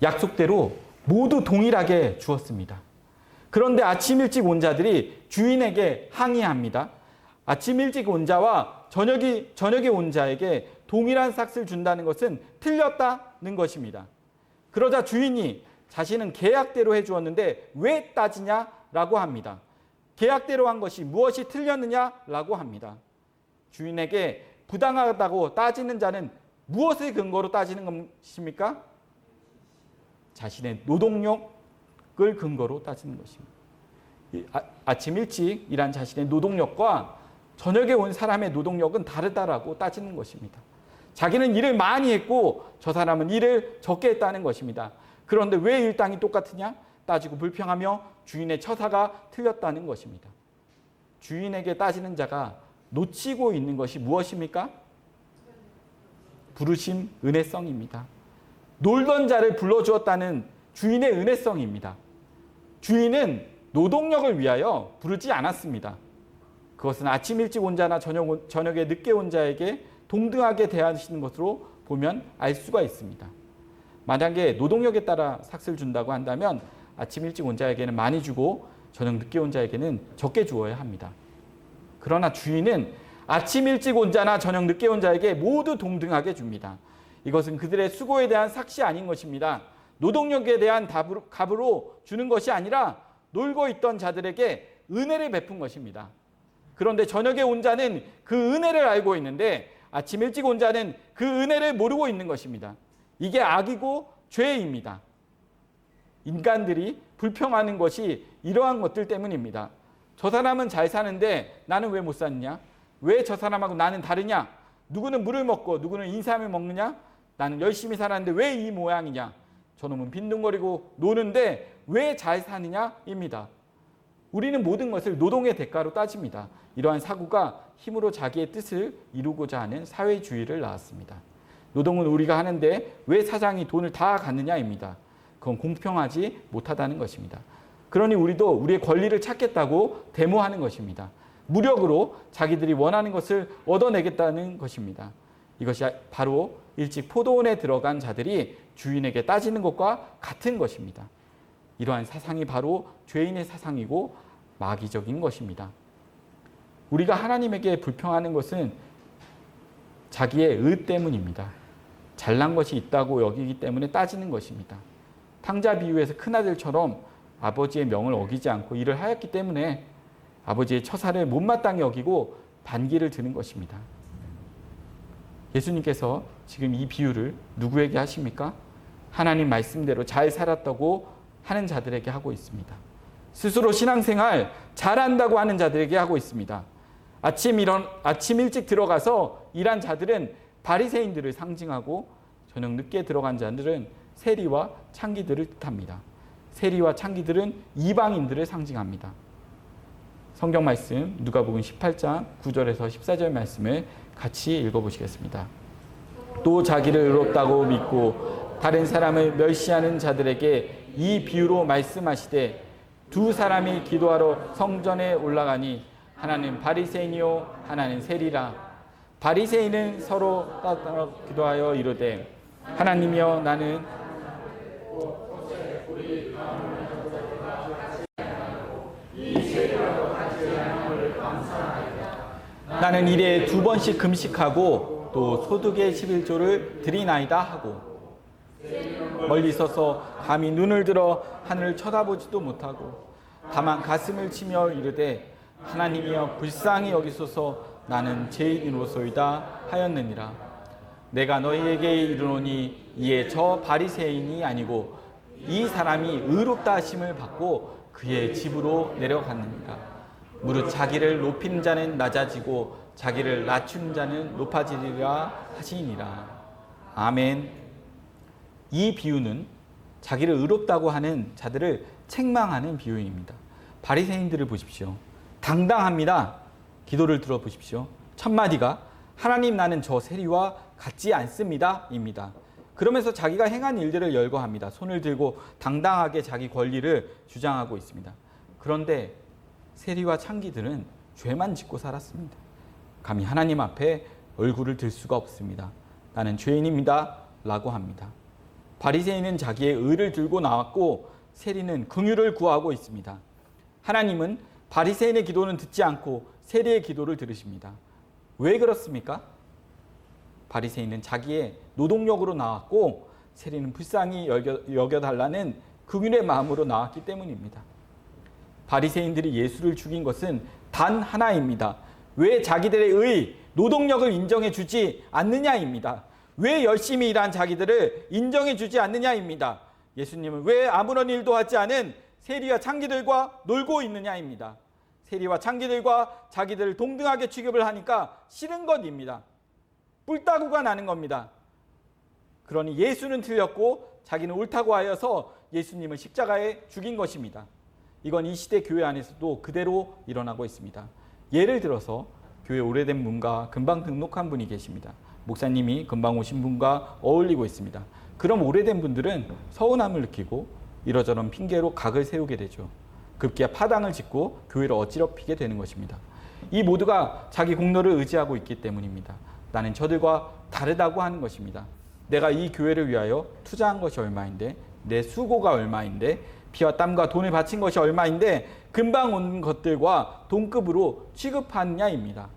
약속대로 모두 동일하게 주었습니다. 그런데 아침 일찍 온 자들이 주인에게 항의합니다. 아침 일찍 온 자와 저녁에 온 자에게 동일한 삭슬 준다는 것은 틀렸다는 것입니다. 그러자 주인이 자신은 계약대로 해주었는데 왜 따지냐라고 합니다. 계약대로 한 것이 무엇이 틀렸느냐라고 합니다. 주인에게 부당하다고 따지는 자는 무엇을 근거로 따지는 것입니까? 자신의 노동력을 근거로 따지는 것입니다. 아침 일찍 일한 자신의 노동력과 저녁에 온 사람의 노동력은 다르다라고 따지는 것입니다. 자기는 일을 많이 했고 저 사람은 일을 적게 했다는 것입니다. 그런데 왜 일당이 똑같으냐? 따지고 불평하며 주인의 처사가 틀렸다는 것입니다. 주인에게 따지는 자가 놓치고 있는 것이 무엇입니까? 부르심, 은혜성입니다. 놀던 자를 불러주었다는 주인의 은혜성입니다. 주인은 노동력을 위하여 부르지 않았습니다. 그것은 아침 일찍 온 자나 저녁에 늦게 온 자에게 동등하게 대하시는 것으로 보면 알 수가 있습니다. 만약에 노동력에 따라 삭을 준다고 한다면 아침 일찍 온 자에게는 많이 주고 저녁 늦게 온 자에게는 적게 주어야 합니다. 그러나 주인은 아침 일찍 온 자나 저녁 늦게 온 자에게 모두 동등하게 줍니다. 이것은 그들의 수고에 대한 삭시 아닌 것입니다. 노동력에 대한 값으로 주는 것이 아니라 놀고 있던 자들에게 은혜를 베푼 것입니다. 그런데 저녁에 온 자는 그 은혜를 알고 있는데 아침 일찍 온 자는 그 은혜를 모르고 있는 것입니다. 이게 악이고 죄입니다. 인간들이 불평하는 것이 이러한 것들 때문입니다. 저 사람은 잘 사는데 나는 왜 못 사느냐? 왜 저 사람하고 나는 다르냐? 누구는 물을 먹고 누구는 인삼을 먹느냐? 나는 열심히 살았는데 왜 이 모양이냐? 저놈은 빈둥거리고 노는데 왜 잘 사느냐입니다. 우리는 모든 것을 노동의 대가로 따집니다. 이러한 사고가 힘으로 자기의 뜻을 이루고자 하는 사회주의를 낳았습니다. 노동은 우리가 하는데 왜 사장이 돈을 다 갖느냐입니다. 그건 공평하지 못하다는 것입니다. 그러니 우리도 우리의 권리를 찾겠다고 데모하는 것입니다. 무력으로 자기들이 원하는 것을 얻어내겠다는 것입니다. 이것이 바로 일찍 포도원에 들어간 자들이 주인에게 따지는 것과 같은 것입니다. 이러한 사상이 바로 죄인의 사상이고 마귀적인 것입니다. 우리가 하나님에게 불평하는 것은 자기의 의 때문입니다. 잘난 것이 있다고 여기기 때문에 따지는 것입니다. 탕자 비유에서 큰아들처럼 아버지의 명을 어기지 않고 일을 하였기 때문에 아버지의 처사를 못마땅히 여기고 반기를 드는 것입니다. 예수님께서 지금 이 비유를 누구에게 하십니까? 하나님 말씀대로 잘 살았다고 하는 자들에게 하고 있습니다. 스스로 신앙생활 잘한다고 하는 자들에게 하고 있습니다. 아침 일찍 들어가서 일한 자들은 바리새인들을 상징하고 저녁 늦게 들어간 자들은 세리와 창기들을 뜻합니다. 세리와 창기들은 이방인들을 상징합니다. 성경 말씀 누가복음 18장 9절에서 14절 말씀을 같이 읽어보시겠습니다. 또 자기를 의롭다고 믿고 다른 사람을 멸시하는 자들에게 이 비유로 말씀하시되 두 사람이 기도하러 성전에 올라가니 하나는 바리새인이요 하나는 세리라. 바리새인은 서로 따로 기도하여 이르되 하나님이여 나는 나는 일에 2번씩 금식하고 또 소득의 11조를 드리나이다 하고 멀리 서서 감히 눈을 들어 하늘을 쳐다보지도 못하고 다만 가슴을 치며 이르되 하나님이여 불쌍히 여기소서 나는 죄인으로소이다 하였느니라. 내가 너희에게 이르노니 이에 저 바리새인이 아니고 이 사람이 의롭다 하심을 받고 그의 집으로 내려갔느니라. 무릇 자기를 높이는 자는 낮아지고 자기를 낮추는 자는 높아지리라 하시니라. 아멘. 이 비유는 자기를 의롭다고 하는 자들을 책망하는 비유입니다. 바리새인들을 보십시오. 당당합니다. 기도를 들어보십시오. 첫 마디가 하나님 나는 저 세리와 같지 않습니다 입니다. 그러면서 자기가 행한 일들을 열거합니다. 손을 들고 당당하게 자기 권리를 주장하고 있습니다. 그런데 세리와 창기들은 죄만 짓고 살았습니다. 감히 하나님 앞에 얼굴을 들 수가 없습니다. 나는 죄인입니다 라고 합니다. 바리새인은 자기의 의를 들고 나왔고 세리는 긍휼을 구하고 있습니다. 하나님은 바리새인의 기도는 듣지 않고 세리의 기도를 들으십니다. 왜 그렇습니까? 바리새인은 자기의 노동력으로 나왔고 세리는 불쌍히 여겨달라는 긍휼의 마음으로 나왔기 때문입니다. 바리새인들이 예수를 죽인 것은 단 하나입니다. 왜 자기들의 의, 노동력을 인정해 주지 않느냐입니다. 왜 열심히 일한 자기들을 인정해 주지 않느냐입니다. 예수님은 왜 아무런 일도 하지 않은 세리와 창기들과 놀고 있느냐입니다. 세리와 창기들과 자기들을 동등하게 취급을 하니까 싫은 것입니다. 뿔따구가 나는 겁니다. 그러니 예수는 틀렸고 자기는 옳다고 하여서 예수님을 십자가에 죽인 것입니다. 이건 이 시대 교회 안에서도 그대로 일어나고 있습니다. 예를 들어서 교회 오래된 분과 금방 등록한 분이 계십니다. 목사님이 금방 오신 분과 어울리고 있습니다. 그럼 오래된 분들은 서운함을 느끼고 이러저런 핑계로 각을 세우게 되죠. 급기야 파당을 짓고 교회를 어지럽히게 되는 것입니다. 이 모두가 자기 공로를 의지하고 있기 때문입니다. 나는 저들과 다르다고 하는 것입니다. 내가 이 교회를 위하여 투자한 것이 얼마인데, 내 수고가 얼마인데, 피와 땀과 돈을 바친 것이 얼마인데 금방 온 것들과 동급으로 취급하느냐입니다.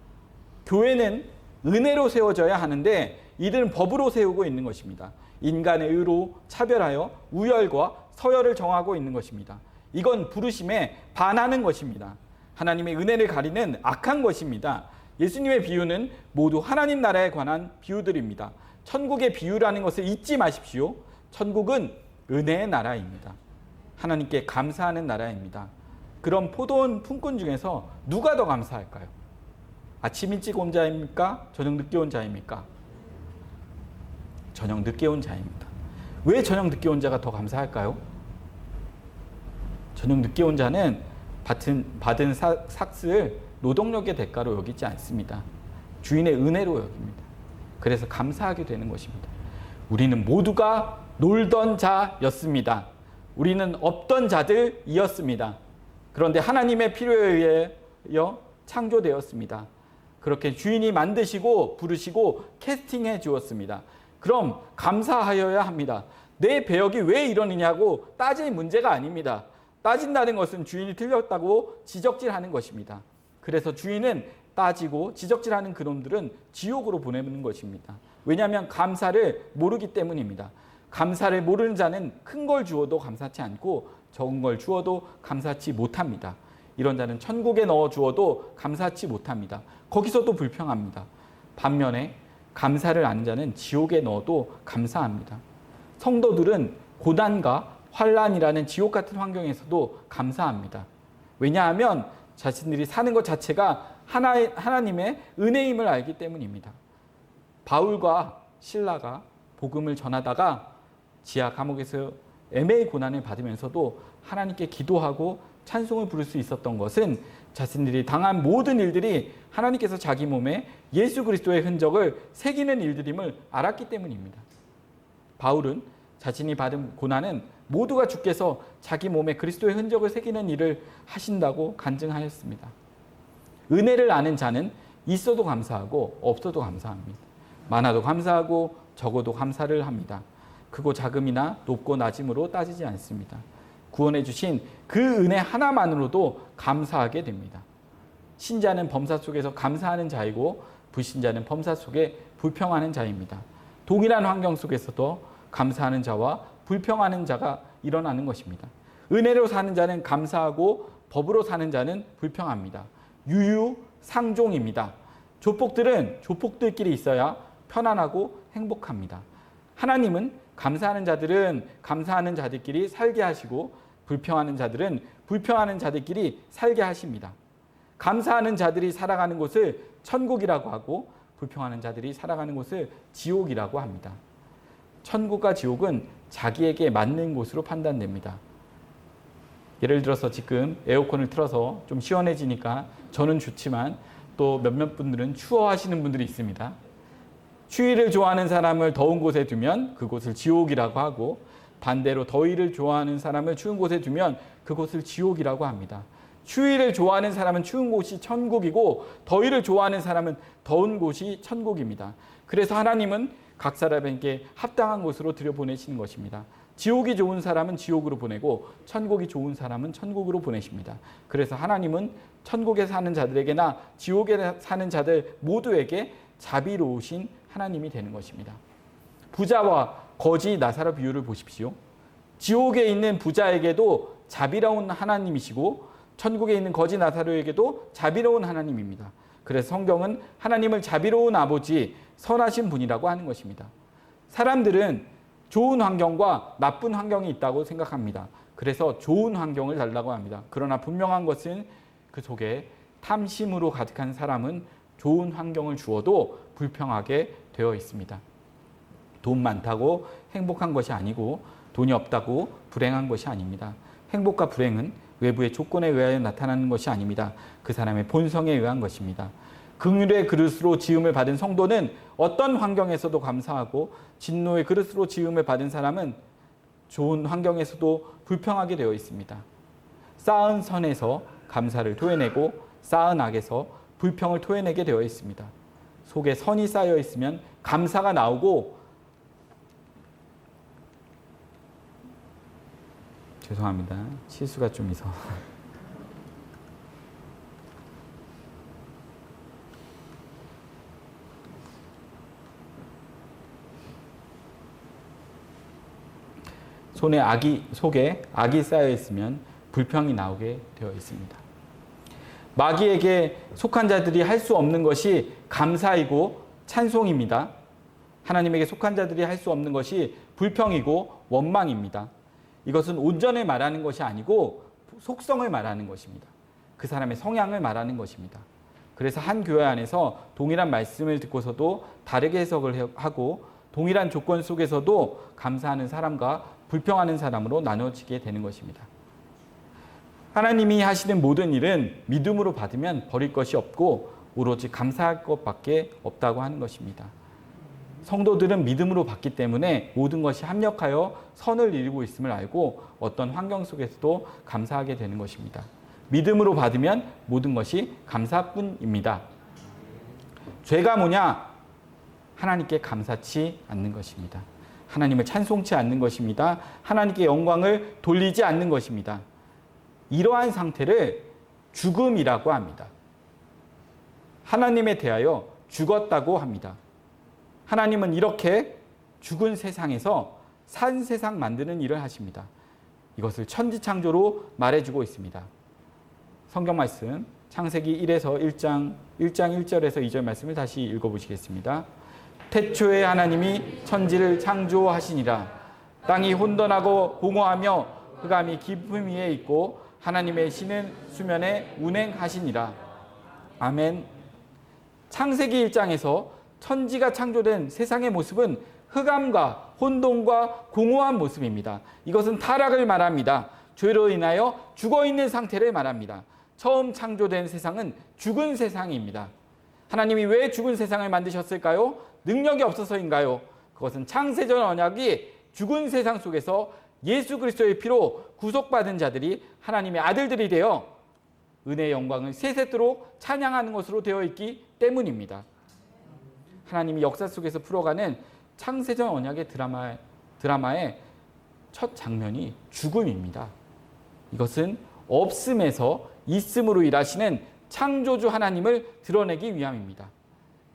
교회는 은혜로 세워져야 하는데 이들은 법으로 세우고 있는 것입니다. 인간의 의로 차별하여 우열과 서열을 정하고 있는 것입니다. 이건 부르심에 반하는 것입니다. 하나님의 은혜를 가리는 악한 것입니다. 예수님의 비유는 모두 하나님 나라에 관한 비유들입니다. 천국의 비유라는 것을 잊지 마십시오. 천국은 은혜의 나라입니다. 하나님께 감사하는 나라입니다. 그럼 포도원 품꾼 중에서 누가 더 감사할까요? 아침 일찍 온 자입니까? 저녁 늦게 온 자입니까? 저녁 늦게 온 자입니다. 왜 저녁 늦게 온 자가 더 감사할까요? 저녁 늦게 온 자는 받은 삭스를 노동력의 대가로 여기지 않습니다. 주인의 은혜로 여깁니다. 그래서 감사하게 되는 것입니다. 우리는 모두가 놀던 자였습니다. 우리는 없던 자들이었습니다. 그런데 하나님의 필요에 의하여 창조되었습니다. 그렇게 주인이 만드시고 부르시고 캐스팅해 주었습니다. 그럼 감사하여야 합니다. 내 배역이 왜 이러느냐고 따질 문제가 아닙니다. 따진다는 것은 주인이 틀렸다고 지적질하는 것입니다. 그래서 주인은 따지고 지적질하는 그놈들은 지옥으로 보내는 것입니다. 왜냐하면 감사를 모르기 때문입니다. 감사를 모르는 자는 큰 걸 주어도 감사치 않고 적은 걸 주어도 감사치 못합니다. 이런 자는 천국에 넣어 주어도 감사치 못합니다. 거기서도 불평합니다. 반면에 감사를 아는 자는 지옥에 넣어도 감사합니다. 성도들은 고난과 환난이라는 지옥 같은 환경에서도 감사합니다. 왜냐하면 자신들이 사는 것 자체가 하나님의 은혜임을 알기 때문입니다. 바울과 실라가 복음을 전하다가 지하 감옥에서 애매의 고난을 받으면서도 하나님께 기도하고 찬송을 부를 수 있었던 것은 자신들이 당한 모든 일들이 하나님께서 자기 몸에 예수 그리스도의 흔적을 새기는 일들임을 알았기 때문입니다. 바울은 자신이 받은 고난은 모두가 주께서 자기 몸에 그리스도의 흔적을 새기는 일을 하신다고 간증하였습니다. 은혜를 아는 자는 있어도 감사하고 없어도 감사합니다. 많아도 감사하고 적어도 감사를 합니다. 크고 작음이나 높고 낮음으로 따지지 않습니다. 구원해 주신 그 은혜 하나만으로도 감사하게 됩니다. 신자는 범사 속에서 감사하는 자이고 불신자는 범사 속에 불평하는 자입니다. 동일한 환경 속에서도 감사하는 자와 불평하는 자가 일어나는 것입니다. 은혜로 사는 자는 감사하고 법으로 사는 자는 불평합니다. 유유상종입니다. 조폭들은 조폭들끼리 있어야 편안하고 행복합니다. 하나님은 감사하는 자들은 감사하는 자들끼리 살게 하시고 불평하는 자들은 불평하는 자들끼리 살게 하십니다. 감사하는 자들이 살아가는 곳을 천국이라고 하고 불평하는 자들이 살아가는 곳을 지옥이라고 합니다. 천국과 지옥은 자기에게 맞는 곳으로 판단됩니다. 예를 들어서 지금 에어컨을 틀어서 좀 시원해지니까 저는 좋지만 또 몇몇 분들은 추워하시는 분들이 있습니다. 추위를 좋아하는 사람을 더운 곳에 두면 그곳을 지옥이라고 하고 반대로 더위를 좋아하는 사람을 추운 곳에 두면 그곳을 지옥이라고 합니다. 추위를 좋아하는 사람은 추운 곳이 천국이고 더위를 좋아하는 사람은 더운 곳이 천국입니다. 그래서 하나님은 각 사람에게 합당한 곳으로 들여보내시는 것입니다. 지옥이 좋은 사람은 지옥으로 보내고 천국이 좋은 사람은 천국으로 보내십니다. 그래서 하나님은 천국에 사는 자들에게나 지옥에 사는 자들 모두에게 자비로우신 하나님이 되는 것입니다. 부자와 거지 나사로 비유를 보십시오. 지옥에 있는 부자에게도 자비로운 하나님이시고 천국에 있는 거지 나사로에게도 자비로운 하나님입니다. 그래서 성경은 하나님을 자비로운 아버지, 선하신 분이라고 하는 것입니다. 사람들은 좋은 환경과 나쁜 환경이 있다고 생각합니다. 그래서 좋은 환경을 달라고 합니다. 그러나 분명한 것은 그 속에 탐심으로 가득한 사람은 좋은 환경을 주어도 불평하게 되어 있습니다. 돈 많다고 행복한 것이 아니고 돈이 없다고 불행한 것이 아닙니다. 행복과 불행은 외부의 조건에 의하여 나타나는 것이 아닙니다. 그 사람의 본성에 의한 것입니다. 긍휼의 그릇으로 지음을 받은 성도는 어떤 환경에서도 감사하고, 진노의 그릇으로 지음을 받은 사람은 좋은 환경에서도 불평하게 되어 있습니다. 쌓은 선에서 감사를 토해내고 쌓은 악에서 불평을 토해내게 되어 있습니다. 속에 선이 쌓여 있으면 감사가 나오고, 죄송합니다. 실수가 좀 있어. 속에 악이 쌓여 있으면 불평이 나오게 되어 있습니다. 마귀에게 속한 자들이 할 수 없는 것이 감사이고 찬송입니다. 하나님에게 속한 자들이 할 수 없는 것이 불평이고 원망입니다. 이것은 온전을 말하는 것이 아니고 속성을 말하는 것입니다. 그 사람의 성향을 말하는 것입니다. 그래서 한 교회 안에서 동일한 말씀을 듣고서도 다르게 해석을 하고, 동일한 조건 속에서도 감사하는 사람과 불평하는 사람으로 나눠지게 되는 것입니다. 하나님이 하시는 모든 일은 믿음으로 받으면 버릴 것이 없고 오로지 감사할 것밖에 없다고 하는 것입니다. 성도들은 믿음으로 받기 때문에 모든 것이 합력하여 선을 이루고 있음을 알고 어떤 환경 속에서도 감사하게 되는 것입니다. 믿음으로 받으면 모든 것이 감사뿐입니다. 죄가 뭐냐? 하나님께 감사치 않는 것입니다. 하나님을 찬송치 않는 것입니다. 하나님께 영광을 돌리지 않는 것입니다. 이러한 상태를 죽음이라고 합니다. 하나님에 대하여 죽었다고 합니다. 하나님은 이렇게 죽은 세상에서 산 세상 만드는 일을 하십니다. 이것을 천지창조로 말해주고 있습니다. 성경 말씀 창세기 1에서 1장 1절에서 2절 말씀을 다시 읽어보시겠습니다. 태초에 하나님이 천지를 창조하시니라. 땅이 혼돈하고 공허하며 흑암이 깊음 위에 있고 하나님의 신은 수면에 운행하시니라. 아멘. 창세기 1장에서 천지가 창조된 세상의 모습은 흑암과 혼돈과 공허한 모습입니다. 이것은 타락을 말합니다. 죄로 인하여 죽어있는 상태를 말합니다. 처음 창조된 세상은 죽은 세상입니다. 하나님이 왜 죽은 세상을 만드셨을까요? 능력이 없어서인가요? 그것은 창세전 언약이 죽은 세상 속에서 예수 그리스도의 피로 구속받은 자들이 하나님의 아들들이 되어 은혜의 영광을 세세토록 찬양하는 것으로 되어 있기 때문입니다. 하나님이 역사 속에서 풀어가는 창세전 언약의 드라마의 첫 장면이 죽음입니다. 이것은 없음에서 있음으로 일하시는 창조주 하나님을 드러내기 위함입니다.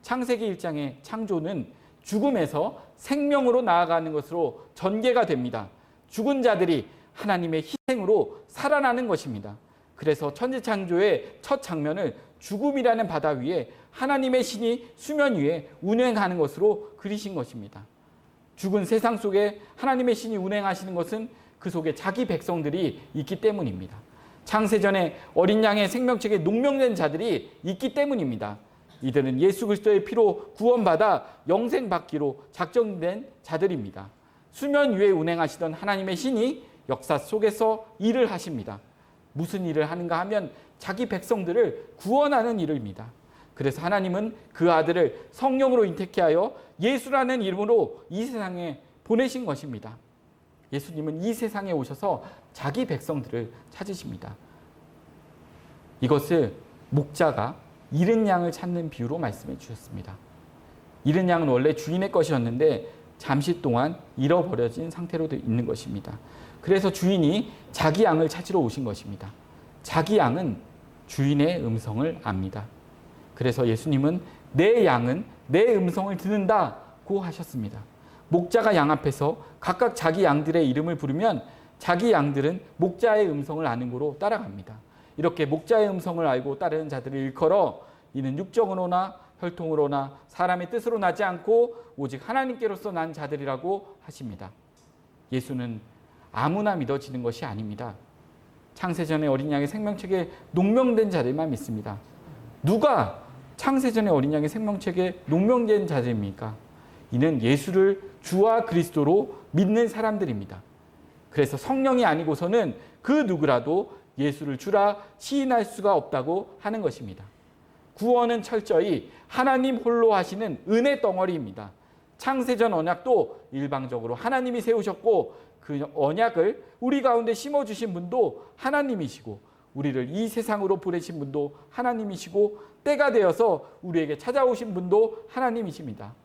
창세기 1장의 창조는 죽음에서 생명으로 나아가는 것으로 전개가 됩니다. 죽은 자들이 하나님의 희생으로 살아나는 것입니다. 그래서 천지창조의 첫 장면을 죽음이라는 바다 위에 하나님의 신이 수면 위에 운행하는 것으로 그리신 것입니다. 죽은 세상 속에 하나님의 신이 운행하시는 것은 그 속에 자기 백성들이 있기 때문입니다. 창세전에 어린 양의 생명책에 농명된 자들이 있기 때문입니다. 이들은 예수 그리스도의 피로 구원받아 영생 받기로 작정된 자들입니다. 수면 위에 운행하시던 하나님의 신이 역사 속에서 일을 하십니다. 무슨 일을 하는가 하면 자기 백성들을 구원하는 일입니다. 그래서 하나님은 그 아들을 성령으로 인택케 하여 예수라는 이름으로 이 세상에 보내신 것입니다. 예수님은 이 세상에 오셔서 자기 백성들을 찾으십니다. 이것을 목자가 잃은 양을 찾는 비유로 말씀해 주셨습니다. 잃은 양은 원래 주인의 것이었는데 잠시 동안 잃어버려진 상태로 있는 것입니다. 그래서 주인이 자기 양을 찾으러 오신 것입니다. 자기 양은 주인의 음성을 압니다. 그래서 예수님은 내 양은 내 음성을 듣는다고 하셨습니다. 목자가 양 앞에서 각각 자기 양들의 이름을 부르면 자기 양들은 목자의 음성을 아는 거로 따라갑니다. 이렇게 목자의 음성을 알고 따르는 자들을 일컬어 이는 육정으로나 혈통으로나 사람의 뜻으로 나지 않고 오직 하나님께로서 난 자들이라고 하십니다. 예수는 아무나 믿어지는 것이 아닙니다. 창세전의 어린 양의 생명책에 농명된 자들만 믿습니다. 누가 창세전의 어린 양의 생명책에 농명된 자들입니까? 이는 예수를 주와 그리스도로 믿는 사람들입니다. 그래서 성령이 아니고서는 그 누구라도 예수를 주라 시인할 수가 없다고 하는 것입니다. 구원은 철저히 하나님 홀로 하시는 은혜 덩어리입니다. 창세전 언약도 일방적으로 하나님이 세우셨고 그 언약을 우리 가운데 심어주신 분도 하나님이시고 우리를 이 세상으로 보내신 분도 하나님이시고 때가 되어서 우리에게 찾아오신 분도 하나님이십니다.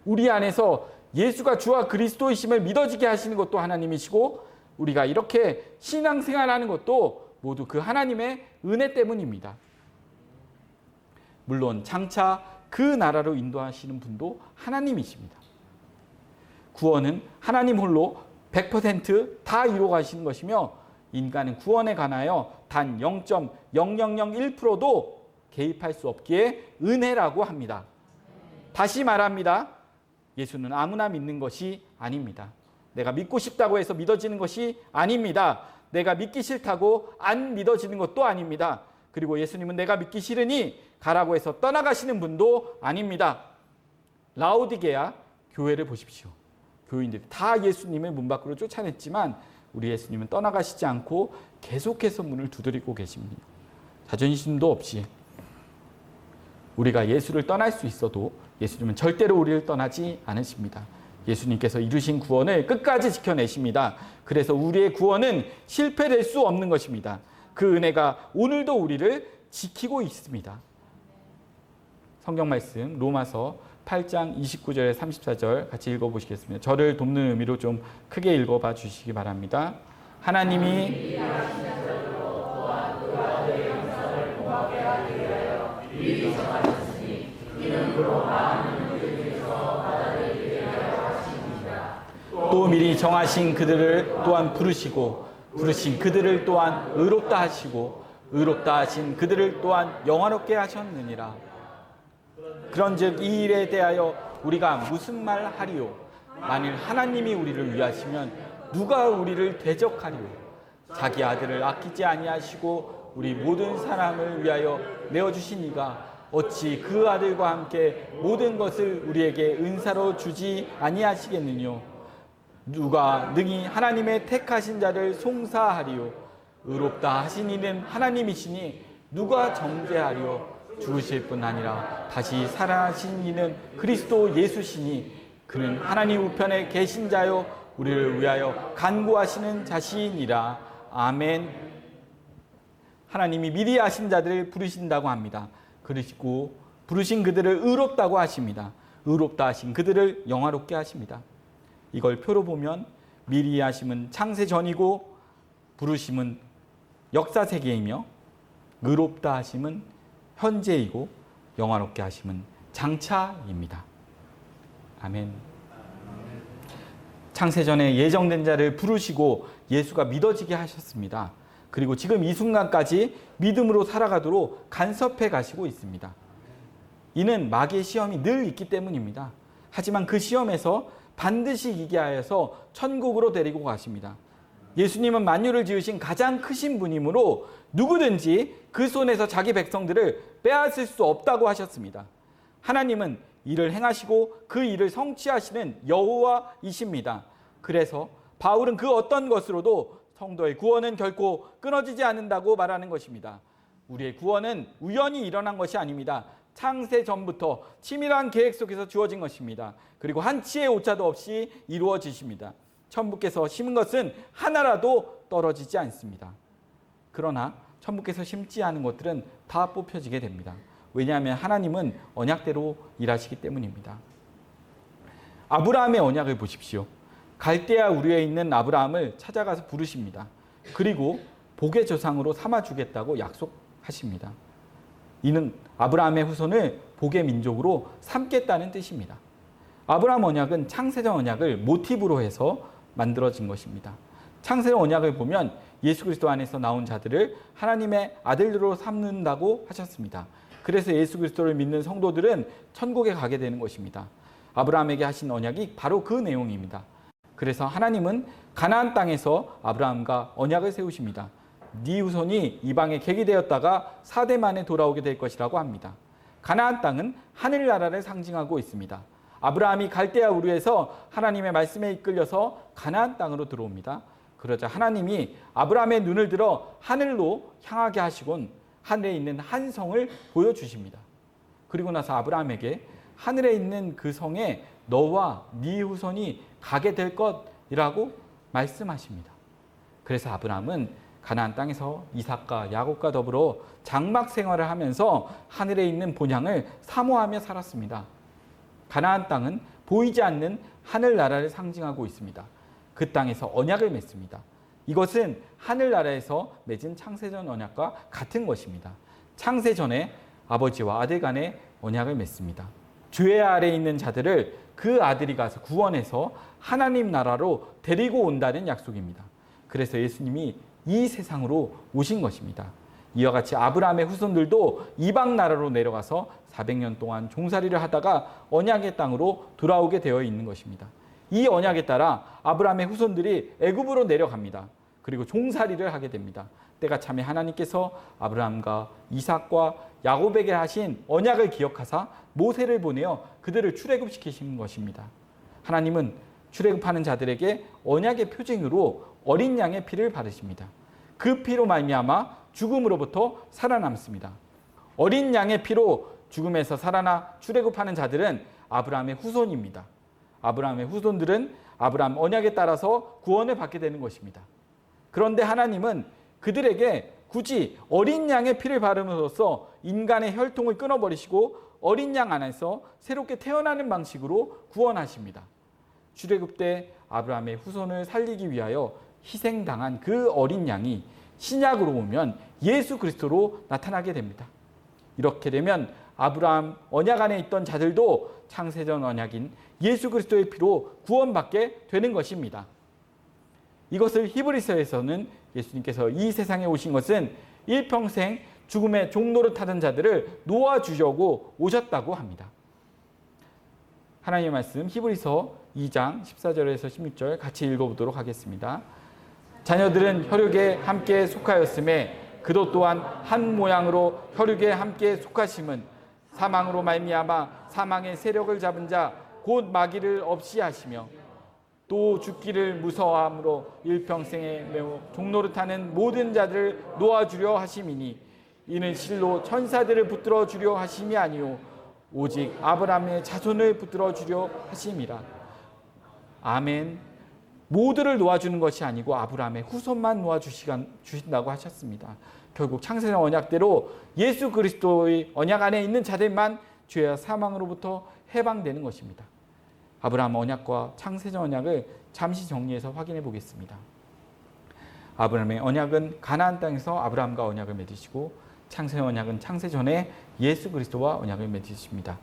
우리 안에서 예수가 주와 그리스도이심을 믿어지게 하시는 것도 하나님이시고 우리가 이렇게 신앙생활하는 것도 모두 그 하나님의 은혜 때문입니다. 물론 장차 그 나라로 인도하시는 분도 하나님이십니다. 구원은 하나님 홀로 100%다 이루어 가시는 것이며 인간은 구원에 관하여 단 0.0001%도 개입할 수 없기에 은혜라고 합니다. 다시 말합니다. 예수는 아무나 믿는 것이 아닙니다. 내가 믿고 싶다고 해서 믿어지는 것이 아닙니다. 내가 믿기 싫다고 안 믿어지는 것도 아닙니다. 그리고 예수님은 내가 믿기 싫으니 가라고 해서 떠나가시는 분도 아닙니다. 라오디게아 교회를 보십시오. 교인들이 다 예수님을 문 밖으로 쫓아냈지만 우리 예수님은 떠나가시지 않고 계속해서 문을 두드리고 계십니다. 자존심도 없이 우리가 예수를 떠날 수 있어도 예수님은 절대로 우리를 떠나지 않으십니다. 예수님께서 이루신 구원을 끝까지 지켜내십니다. 그래서 우리의 구원은 실패될 수 없는 것입니다. 그 은혜가 오늘도 우리를 지키고 있습니다. 성경 말씀 로마서 8장 29절에 34절 같이 읽어보시겠습니다. 저를 돕는 의미로 좀 크게 읽어봐 주시기 바랍니다. 하나님이 또 미리 정하신 그들을 또한 부르시고 부르신 그들을 또한 의롭다 하시고 의롭다 하신 그들을 또한 영화롭게 하셨느니라. 그런즉 이 일에 대하여 우리가 무슨 말 하리요? 만일 하나님이 우리를 위하시면 누가 우리를 대적하리요? 자기 아들을 아끼지 아니하시고 우리 모든 사람을 위하여 내어주신 이가 어찌 그 아들과 함께 모든 것을 우리에게 은사로 주지 아니하시겠느뇨? 누가 능히 하나님의 택하신 자를 송사하리요? 의롭다 하신 이는 하나님이시니 누가 정죄하리요? 죽으실 뿐 아니라 다시 살아나신 이는 그리스도 예수시니 그는 하나님 우편에 계신 자요 우리를 위하여 간구하시는 자시니라. 아멘. 하나님이 미리 아신 자들을 부르신다고 합니다. 그리고 부르신 그들을 의롭다고 하십니다. 의롭다 하신 그들을 영화롭게 하십니다. 이걸 표로 보면 미리 하심은 창세 전이고 부르심은 역사 세계이며 의롭다 하심은 현재이고 영화롭게 하심은 장차입니다. 아멘. 창세전에 예정된 자를 부르시고 예수가 믿어지게 하셨습니다. 그리고 지금 이 순간까지 믿음으로 살아가도록 간섭해 가시고 있습니다. 이는 마귀의 시험이 늘 있기 때문입니다. 하지만 그 시험에서 반드시 이기게 하여서 천국으로 데리고 가십니다. 예수님은 만유를 지으신 가장 크신 분이므로 누구든지 그 손에서 자기 백성들을 빼앗을 수 없다고 하셨습니다. 하나님은 일을 행하시고 그 일을 성취하시는 여호와이십니다. 그래서 바울은 그 어떤 것으로도 성도의 구원은 결코 끊어지지 않는다고 말하는 것입니다. 우리의 구원은 우연히 일어난 것이 아닙니다. 창세 전부터 치밀한 계획 속에서 주어진 것입니다. 그리고 한치의 오차도 없이 이루어지십니다. 천부께서 심은 것은 하나라도 떨어지지 않습니다. 그러나 천부께서 심지 않은 것들은 다 뽑혀지게 됩니다. 왜냐하면 하나님은 언약대로 일하시기 때문입니다. 아브라함의 언약을 보십시오. 갈대아 우르에 있는 아브라함을 찾아가서 부르십니다. 그리고 복의 조상으로 삼아주겠다고 약속하십니다. 이는 아브라함의 후손을 복의 민족으로 삼겠다는 뜻입니다. 아브라함 언약은 창세전 언약을 모티브로 해서 만들어진 것입니다. 창세전 언약을 보면 예수 그리스도 안에서 나온 자들을 하나님의 아들들로 삼는다고 하셨습니다. 그래서 예수 그리스도를 믿는 성도들은 천국에 가게 되는 것입니다. 아브라함에게 하신 언약이 바로 그 내용입니다. 그래서 하나님은 가나안 땅에서 아브라함과 언약을 세우십니다. 네 후손이 이방에 객이 되었다가 4대 만에 돌아오게 될 것이라고 합니다. 가나안 땅은 하늘나라를 상징하고 있습니다. 아브라함이 갈대아 우르에서 하나님의 말씀에 이끌려서 가나안 땅으로 들어옵니다. 그러자 하나님이 아브라함의 눈을 들어 하늘로 향하게 하시곤 하늘에 있는 한 성을 보여주십니다. 그리고 나서 아브라함에게 하늘에 있는 그 성에 너와 네 후손이 가게 될 것이라고 말씀하십니다. 그래서 아브라함은 가나안 땅에서 이삭과 야곱과 더불어 장막 생활을 하면서 하늘에 있는 본향을 사모하며 살았습니다. 가나안 땅은 보이지 않는 하늘나라를 상징하고 있습니다. 그 땅에서 언약을 맺습니다. 이것은 하늘나라에서 맺은 창세전 언약과 같은 것입니다. 창세전에 아버지와 아들 간의 언약을 맺습니다. 죄 아래에 있는 자들을 그 아들이 가서 구원해서 하나님 나라로 데리고 온다는 약속입니다. 그래서 예수님이 이 세상으로 오신 것입니다. 이와 같이 아브라함의 후손들도 이방 나라로 내려가서 400년 동안 종살이를 하다가 언약의 땅으로 돌아오게 되어 있는 것입니다. 이 언약에 따라 아브라함의 후손들이 애굽으로 내려갑니다. 그리고 종살이를 하게 됩니다. 때가 참에 하나님께서 아브라함과 이삭과 야곱에게 하신 언약을 기억하사 모세를 보내어 그들을 출애굽시키신 것입니다. 하나님은 출애굽하는 자들에게 언약의 표징으로 어린 양의 피를 바르십니다. 그 피로 말미암아 죽음으로부터 살아남습니다. 어린 양의 피로 죽음에서 살아나 출애굽하는 자들은 아브라함의 후손입니다. 아브라함의 후손들은 아브라함 언약에 따라서 구원을 받게 되는 것입니다. 그런데 하나님은 그들에게 굳이 어린 양의 피를 바름으로써 인간의 혈통을 끊어버리시고 어린 양 안에서 새롭게 태어나는 방식으로 구원하십니다. 출애굽 때 아브라함의 후손을 살리기 위하여 희생당한 그 어린 양이 신약으로 오면 예수 그리스도로 나타나게 됩니다. 이렇게 되면 아브라함 언약 안에 있던 자들도 창세전 언약인 예수 그리스도의 피로 구원받게 되는 것입니다. 이것을 히브리서에서는 예수님께서 이 세상에 오신 것은 일평생 죽음의 종로를 타던 자들을 놓아주려고 오셨다고 합니다. 하나님의 말씀 히브리서 2장 14절에서 16절 같이 읽어보도록 하겠습니다. 자녀들은 혈육에 함께 속하였음에 그도 또한 한 모양으로 혈육에 함께 속하심은 사망으로 말미암아 사망의 세력을 잡은 자 곧 마귀를 없이 하시며 또 죽기를 무서워함으로 일평생에 매우 종노릇하는 모든 자들을 놓아주려 하심이니 이는 실로 천사들을 붙들어 주려 하심이 아니요 오직 아브라함의 자손을 붙들어 주려 하심이라. 아멘. 모두를 놓아주는 것이 아니고 아브라함의 후손만 놓아주신다고 하셨습니다. 결국 창세전 언약대로 예수 그리스도의 언약 안에 있는 자들만 죄와 사망으로부터 해방되는 것입니다. 아브라함 언약과 창세전 언약을 잠시 정리해서 확인해 보겠습니다. 아브라함의 언약은 가나안 땅에서 아브라함과 언약을 맺으시고 창세전 언약은 창세전에 예수 그리스도와 언약을 맺으십니다.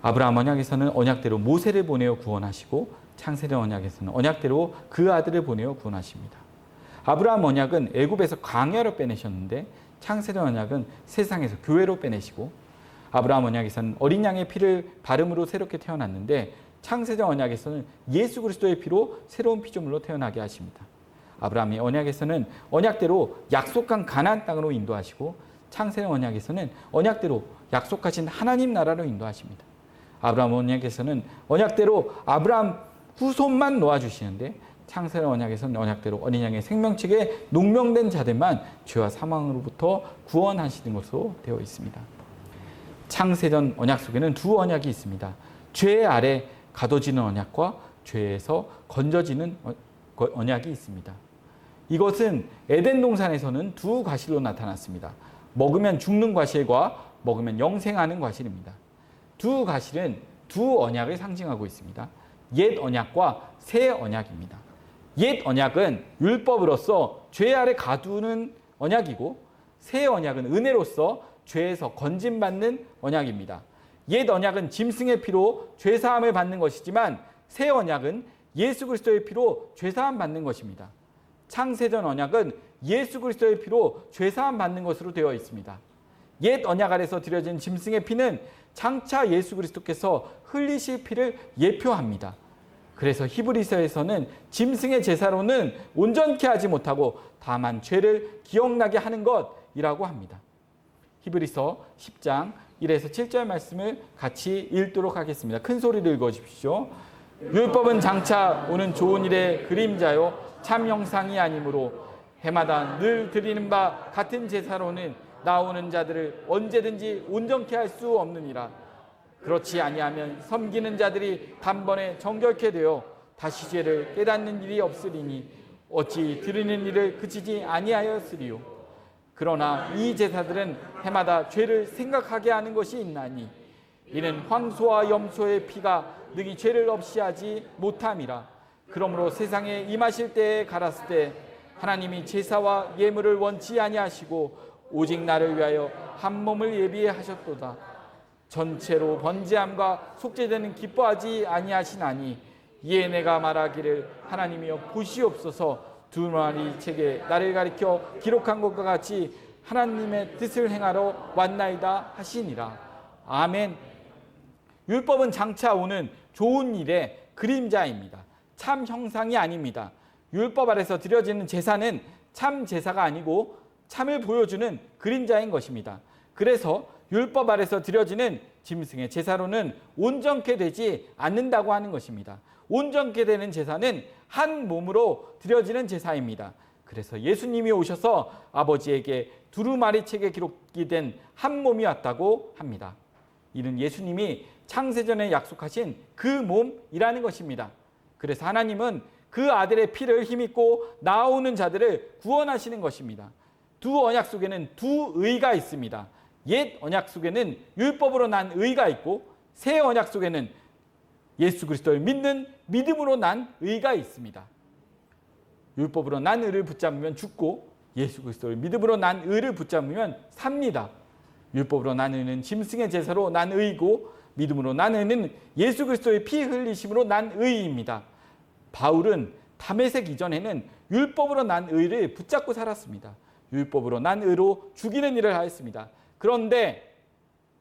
아브라함 언약에서는 언약대로 모세를 보내어 구원하시고 창세전 언약에서는 언약대로 그 아들을 보내어 구원하십니다. 아브라함 언약은 애굽에서 광야로 빼내셨는데 창세전 언약은 세상에서 교회로 빼내시고 아브라함 언약에서는 어린 양의 피를 바름으로 새롭게 태어났는데 창세전 언약에서는 예수 그리스도의 피로 새로운 피조물로 태어나게 하십니다. 아브라함의 언약에서는 언약대로 약속한 가나안 땅으로 인도하시고 창세전 언약에서는 언약대로 약속하신 하나님 나라로 인도하십니다. 아브라함 언약에서는 언약대로 아브라함 후손만 놓아주시는데 창세전 언약에서는 언약대로 어린 양의 생명책에 농명된 자들만 죄와 사망으로부터 구원하시는 것으로 되어 있습니다. 창세전 언약 속에는 두 언약이 있습니다. 죄 아래 가둬지는 언약과 죄에서 건져지는 언약이 있습니다. 이것은 에덴 동산에서는 두 과실로 나타났습니다. 먹으면 죽는 과실과 먹으면 영생하는 과실입니다. 두 과실은 두 언약을 상징하고 있습니다. 옛 언약과 새 언약입니다. 옛 언약은 율법으로서 죄 아래 가두는 언약이고 새 언약은 은혜로서 죄에서 건짐받는 언약입니다. 옛 언약은 짐승의 피로 죄사함을 받는 것이지만 새 언약은 예수 그리스도의 피로 죄사함 받는 것입니다. 창세전 언약은 예수 그리스도의 피로 죄사함 받는 것으로 되어 있습니다. 옛 언약 아래서 드려진 짐승의 피는 장차 예수 그리스도께서 흘리실 피를 예표합니다. 그래서 히브리서에서는 짐승의 제사로는 온전케 하지 못하고 다만 죄를 기억나게 하는 것이라고 합니다. 히브리서 10장 1에서 7절 말씀을 같이 읽도록 하겠습니다. 큰 소리를 읽어주십시오. 율법은 장차 오는 좋은 일의 그림자요 참 형상이 아니므로 해마다 늘 드리는 바 같은 제사로는 나오는 자들을 언제든지 온전케 할 수 없느니라. 그렇지 아니하면 섬기는 자들이 단번에 정결케 되어 다시 죄를 깨닫는 일이 없으리니 어찌 드리는 일을 그치지 아니하였으리요. 그러나 이 제사들은 해마다 죄를 생각하게 하는 것이 있나니 이는 황소와 염소의 피가 능히 죄를 없이 하지 못함이라. 그러므로 세상에 임하실 때에 갈았을 때 하나님이 제사와 예물을 원치 아니하시고 오직 나를 위하여 한 몸을 예비하셨도다. 전체로 번제함과 속죄되는 기뻐하지 아니하시나니 이에 내가 말하기를 하나님이여 보시옵소서 두 마리 책에 나를 가리켜 기록한 것과 같이 하나님의 뜻을 행하러 왔나이다 하시니라. 아멘. 율법은 장차 오는 좋은 일의 그림자입니다. 참 형상이 아닙니다. 율법 아래서 드려지는 제사는 참 제사가 아니고 참을 보여주는 그림자인 것입니다. 그래서 율법 아래서 드려지는 짐승의 제사로는 온전케 되지 않는다고 하는 것입니다. 온전케 되는 제사는 한 몸으로 드려지는 제사입니다. 그래서 예수님이 오셔서 아버지에게 두루마리 책에 기록이 된 한 몸이 왔다고 합니다. 이는 예수님이 창세전에 약속하신 그 몸이라는 것입니다. 그래서 하나님은 그 아들의 피를 힘입고 나오는 자들을 구원하시는 것입니다. 두 언약 속에는 두 의가 있습니다. 옛 언약 속에는 율법으로 난 의가 있고 새 언약 속에는 예수 그리스도를 믿는 믿음으로 난 의가 있습니다. 율법으로 난 의를 붙잡으면 죽고 예수 그리스도를 믿음으로 난 의를 붙잡으면 삽니다. 율법으로 난 의는 짐승의 제사로 난 의이고 믿음으로 난 의는 예수 그리스도의 피 흘리심으로 난 의입니다. 바울은 다메섹 이전에는 율법으로 난 의를 붙잡고 살았습니다. 율법으로 난 의로 죽이는 일을 하였습니다. 그런데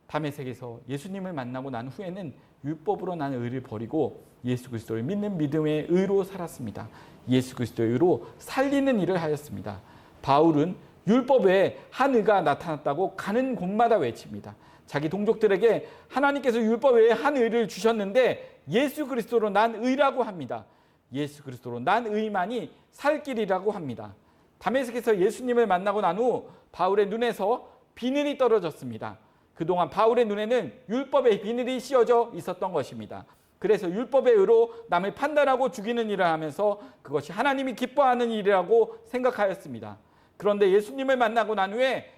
다메섹에서 예수님을 만나고 난 후에는 율법으로 난 의를 버리고 예수 그리스도를 믿는 믿음의 의로 살았습니다. 예수 그리스도의 의로 살리는 일을 하였습니다. 바울은 율법 외에 한 의가 나타났다고 가는 곳마다 외칩니다. 자기 동족들에게 하나님께서 율법 외에 한 의를 주셨는데 예수 그리스도로 난 의라고 합니다. 예수 그리스도로 난 의만이 살 길이라고 합니다. 다메섹에서 예수님을 만나고 난 후 바울의 눈에서 비늘이 떨어졌습니다. 그동안 바울의 눈에는 율법의 비늘이 씌어져 있었던 것입니다. 그래서 율법의 의로 남을 판단하고 죽이는 일을 하면서 그것이 하나님이 기뻐하는 일이라고 생각하였습니다. 그런데 예수님을 만나고 난 후에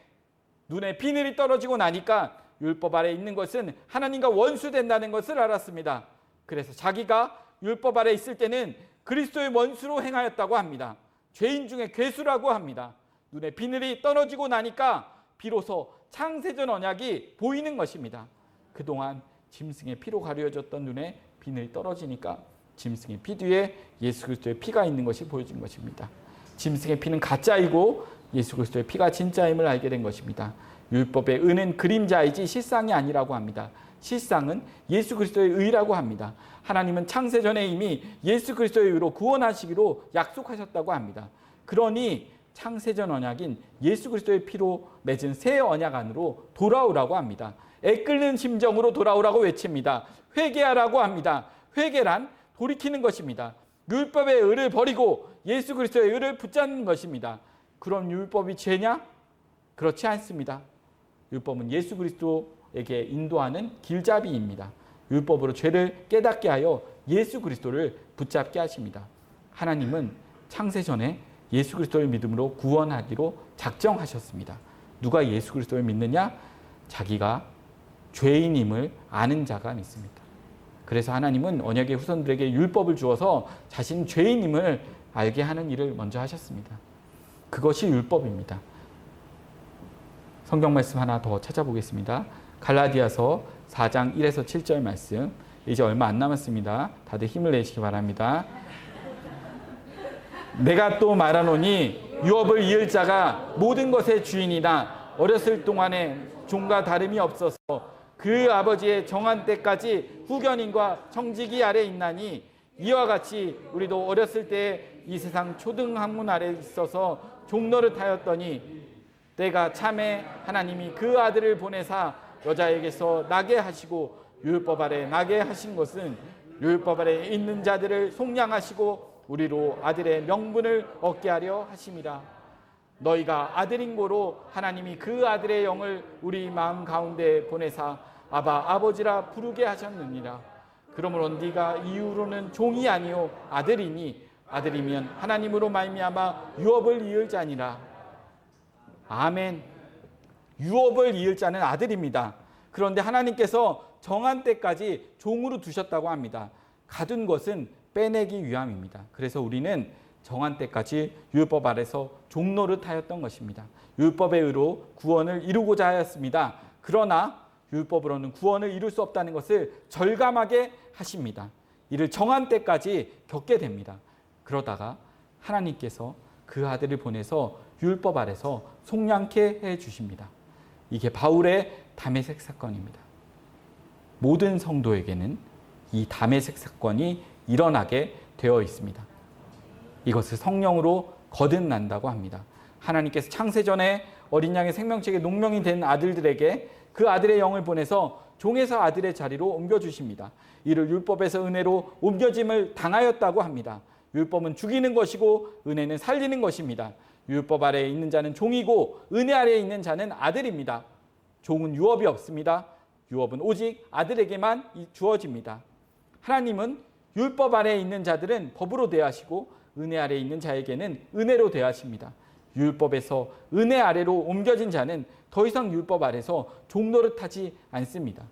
눈에 비늘이 떨어지고 나니까 율법 아래 있는 것은 하나님과 원수된다는 것을 알았습니다. 그래서 자기가 율법 아래 있을 때는 그리스도의 원수로 행하였다고 합니다. 죄인 중에 괴수라고 합니다. 눈에 비늘이 떨어지고 나니까 비로소 창세전 언약이 보이는 것입니다. 그동안 짐승의 피로 가려졌던 눈에 비늘이 떨어지니까 짐승의 피 뒤에 예수 그리스도의 피가 있는 것이 보여진 것입니다. 짐승의 피는 가짜이고 예수 그리스도의 피가 진짜임을 알게 된 것입니다. 율법의 의는 그림자이지 실상이 아니라고 합니다. 실상은 예수 그리스도의 의라고 합니다. 하나님은 창세전에 이미 예수 그리스도의 의로 구원하시기로 약속하셨다고 합니다. 그러니 창세전 언약인 예수 그리스도의 피로 맺은 새 언약 안으로 돌아오라고 합니다. 애끓는 심정으로 돌아오라고 외칩니다. 회개하라고 합니다. 회개란 돌이키는 것입니다. 율법의 의를 버리고 예수 그리스도의 의를 붙잡는 것입니다. 그럼 율법이 죄냐? 그렇지 않습니다. 율법은 예수 그리스도에게 인도하는 길잡이입니다. 율법으로 죄를 깨닫게 하여 예수 그리스도를 붙잡게 하십니다. 하나님은 창세전에 예수 그리스도를 믿음으로 구원하기로 작정하셨습니다. 누가 예수 그리스도를 믿느냐? 자기가 죄인임을 아는 자가 믿습니다. 그래서 하나님은 언약의 후손들에게 율법을 주어서 자신 죄인임을 알게 하는 일을 먼저 하셨습니다. 그것이 율법입니다. 성경 말씀 하나 더 찾아보겠습니다. 갈라디아서 4장 1에서 7절 말씀. 이제 얼마 안 남았습니다. 다들 힘을 내시기 바랍니다. 내가 또 말하노니 유업을 이을 자가 모든 것의 주인이나 어렸을 동안에 종과 다름이 없어서 그 아버지의 정한 때까지 후견인과 청지기 아래 있나니 이와 같이 우리도 어렸을 때 이 세상 초등 학문 아래 있어서 종노릇하였더니 때가 참에 하나님이 그 아들을 보내사 여자에게서 나게 하시고 율법 아래 나게 하신 것은 율법 아래 있는 자들을 속량하시고 우리로 아들의 명분을 얻게 하려 하심이라. 너희가 아들인 고로 하나님이 그 아들의 영을 우리 마음 가운데 보내사 아바 아버지라 부르게 하셨느니라. 그러므로 네가 이후로는 종이 아니요 아들이니 아들이면 하나님으로 말미암아 유업을 이을 자니라. 아멘. 유업을 이을 자는 아들입니다. 그런데 하나님께서 정한 때까지 종으로 두셨다고 합니다. 가둔 것은 빼내기 위함입니다. 그래서 우리는 정한 때까지 율법 아래서 종노릇하였던 것입니다. 율법의 의로 구원을 이루고자 하였습니다. 그러나 율법으로는 구원을 이룰 수 없다는 것을 절감하게 하십니다. 이를 정한 때까지 겪게 됩니다. 그러다가 하나님께서 그 아들을 보내서 율법 아래서 속량케 해 주십니다. 이게 바울의 다메섹 사건입니다. 모든 성도에게는 이 다메섹 사건이 일어나게 되어 있습니다. 이것을 성령으로 거듭난다고 합니다. 하나님께서 창세전에 어린 양의 생명책에 농명이 된 아들들에게 그 아들의 영을 보내서 종에서 아들의 자리로 옮겨주십니다. 이를 율법에서 은혜로 옮겨짐을 당하였다고 합니다. 율법은 죽이는 것이고 은혜는 살리는 것입니다. 율법 아래에 있는 자는 종이고 은혜 아래에 있는 자는 아들입니다. 종은 유업이 없습니다. 유업은 오직 아들에게만 주어집니다. 하나님은 율법 아래에 있는 자들은 법으로 대하시고 은혜 아래에 있는 자에게는 은혜로 대하십니다. 율법에서 은혜 아래로 옮겨진 자는 더 이상 율법 아래서 종노릇하지 않습니다.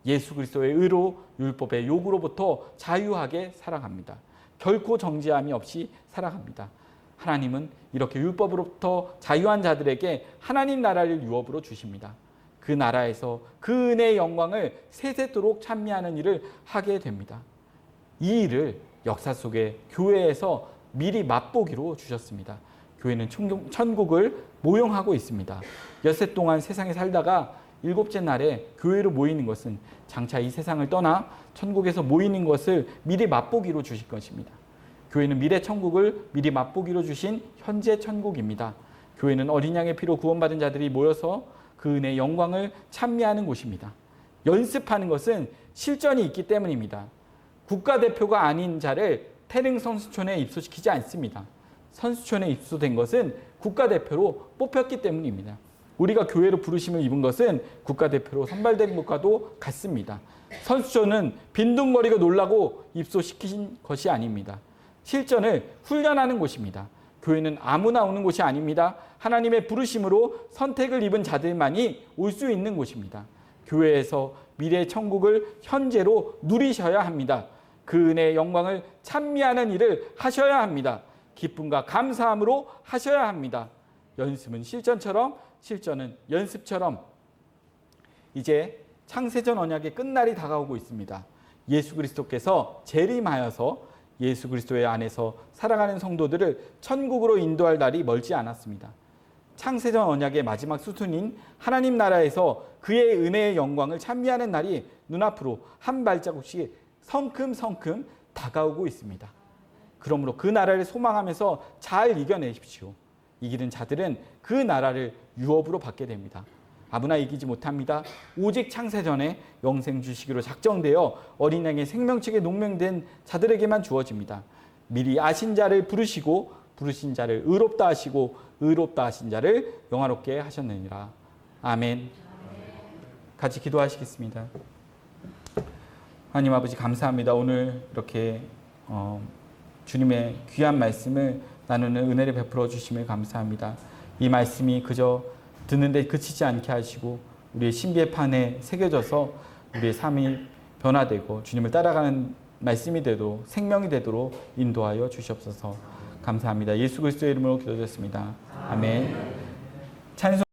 예수 그리스도의 의로 율법의 요구로부터 자유하게 살아갑니다. 결코 정죄함이 없이 살아갑니다. 하나님은 이렇게 율법으로부터 자유한 자들에게 하나님 나라를 유업으로 주십니다. 그 나라에서 그 은혜의 영광을 세세토록 찬미하는 일을 하게 됩니다. 이 일을 역사 속에 교회에서 미리 맛보기로 주셨습니다. 교회는 천국을 모형하고 있습니다. 엿새 동안 세상에 살다가 일곱째 날에 교회로 모이는 것은 장차 이 세상을 떠나 천국에서 모이는 것을 미리 맛보기로 주실 것입니다. 교회는 미래 천국을 미리 맛보기로 주신 현재 천국입니다. 교회는 어린 양의 피로 구원받은 자들이 모여서 그 은혜의 영광을 찬미하는 곳입니다. 연습하는 것은 실전이 있기 때문입니다. 국가대표가 아닌 자를 태릉 선수촌에 입소시키지 않습니다. 선수촌에 입소된 것은 국가대표로 뽑혔기 때문입니다. 우리가 교회로 부르심을 입은 것은 국가대표로 선발된 것과도 같습니다. 선수촌은 빈둥거리고 놀라고 입소시킨 것이 아닙니다. 실전을 훈련하는 곳입니다. 교회는 아무나 오는 곳이 아닙니다. 하나님의 부르심으로 선택을 입은 자들만이 올 수 있는 곳입니다. 교회에서 미래의 천국을 현재로 누리셔야 합니다. 그 은혜의 영광을 찬미하는 일을 하셔야 합니다. 기쁨과 감사함으로 하셔야 합니다. 연습은 실전처럼, 실전은 연습처럼. 이제 창세전 언약의 끝날이 다가오고 있습니다. 예수 그리스도께서 재림하여서 예수 그리스도의 안에서 살아가는 성도들을 천국으로 인도할 날이 멀지 않았습니다. 창세전 언약의 마지막 수순인 하나님 나라에서 그의 은혜의 영광을 찬미하는 날이 눈앞으로 한 발자국씩 성큼성큼 다가오고 있습니다. 그러므로 그 나라를 소망하면서 잘 이겨내십시오. 이기는 자들은 그 나라를 유업으로 받게 됩니다. 아무나 이기지 못합니다. 오직 창세전에 영생 주시기로 작정되어 어린 양의 생명책에 농명된 자들에게만 주어집니다. 미리 아신 자를 부르시고 부르신 자를 의롭다 하시고 의롭다 하신 자를 영화롭게 하셨느니라. 아멘. 같이 기도하시겠습니다. 하나님 아버지 감사합니다. 오늘 이렇게 주님의 귀한 말씀을 나누는 은혜를 베풀어 주심을 감사합니다. 이 말씀이 그저 듣는데 그치지 않게 하시고 우리의 신비의 판에 새겨져서 우리의 삶이 변화되고 주님을 따라가는 말씀이 되도록 생명이 되도록 인도하여 주시옵소서. 감사합니다. 예수 그리스도의 이름으로 기도드렸습니다. 아멘. 찬송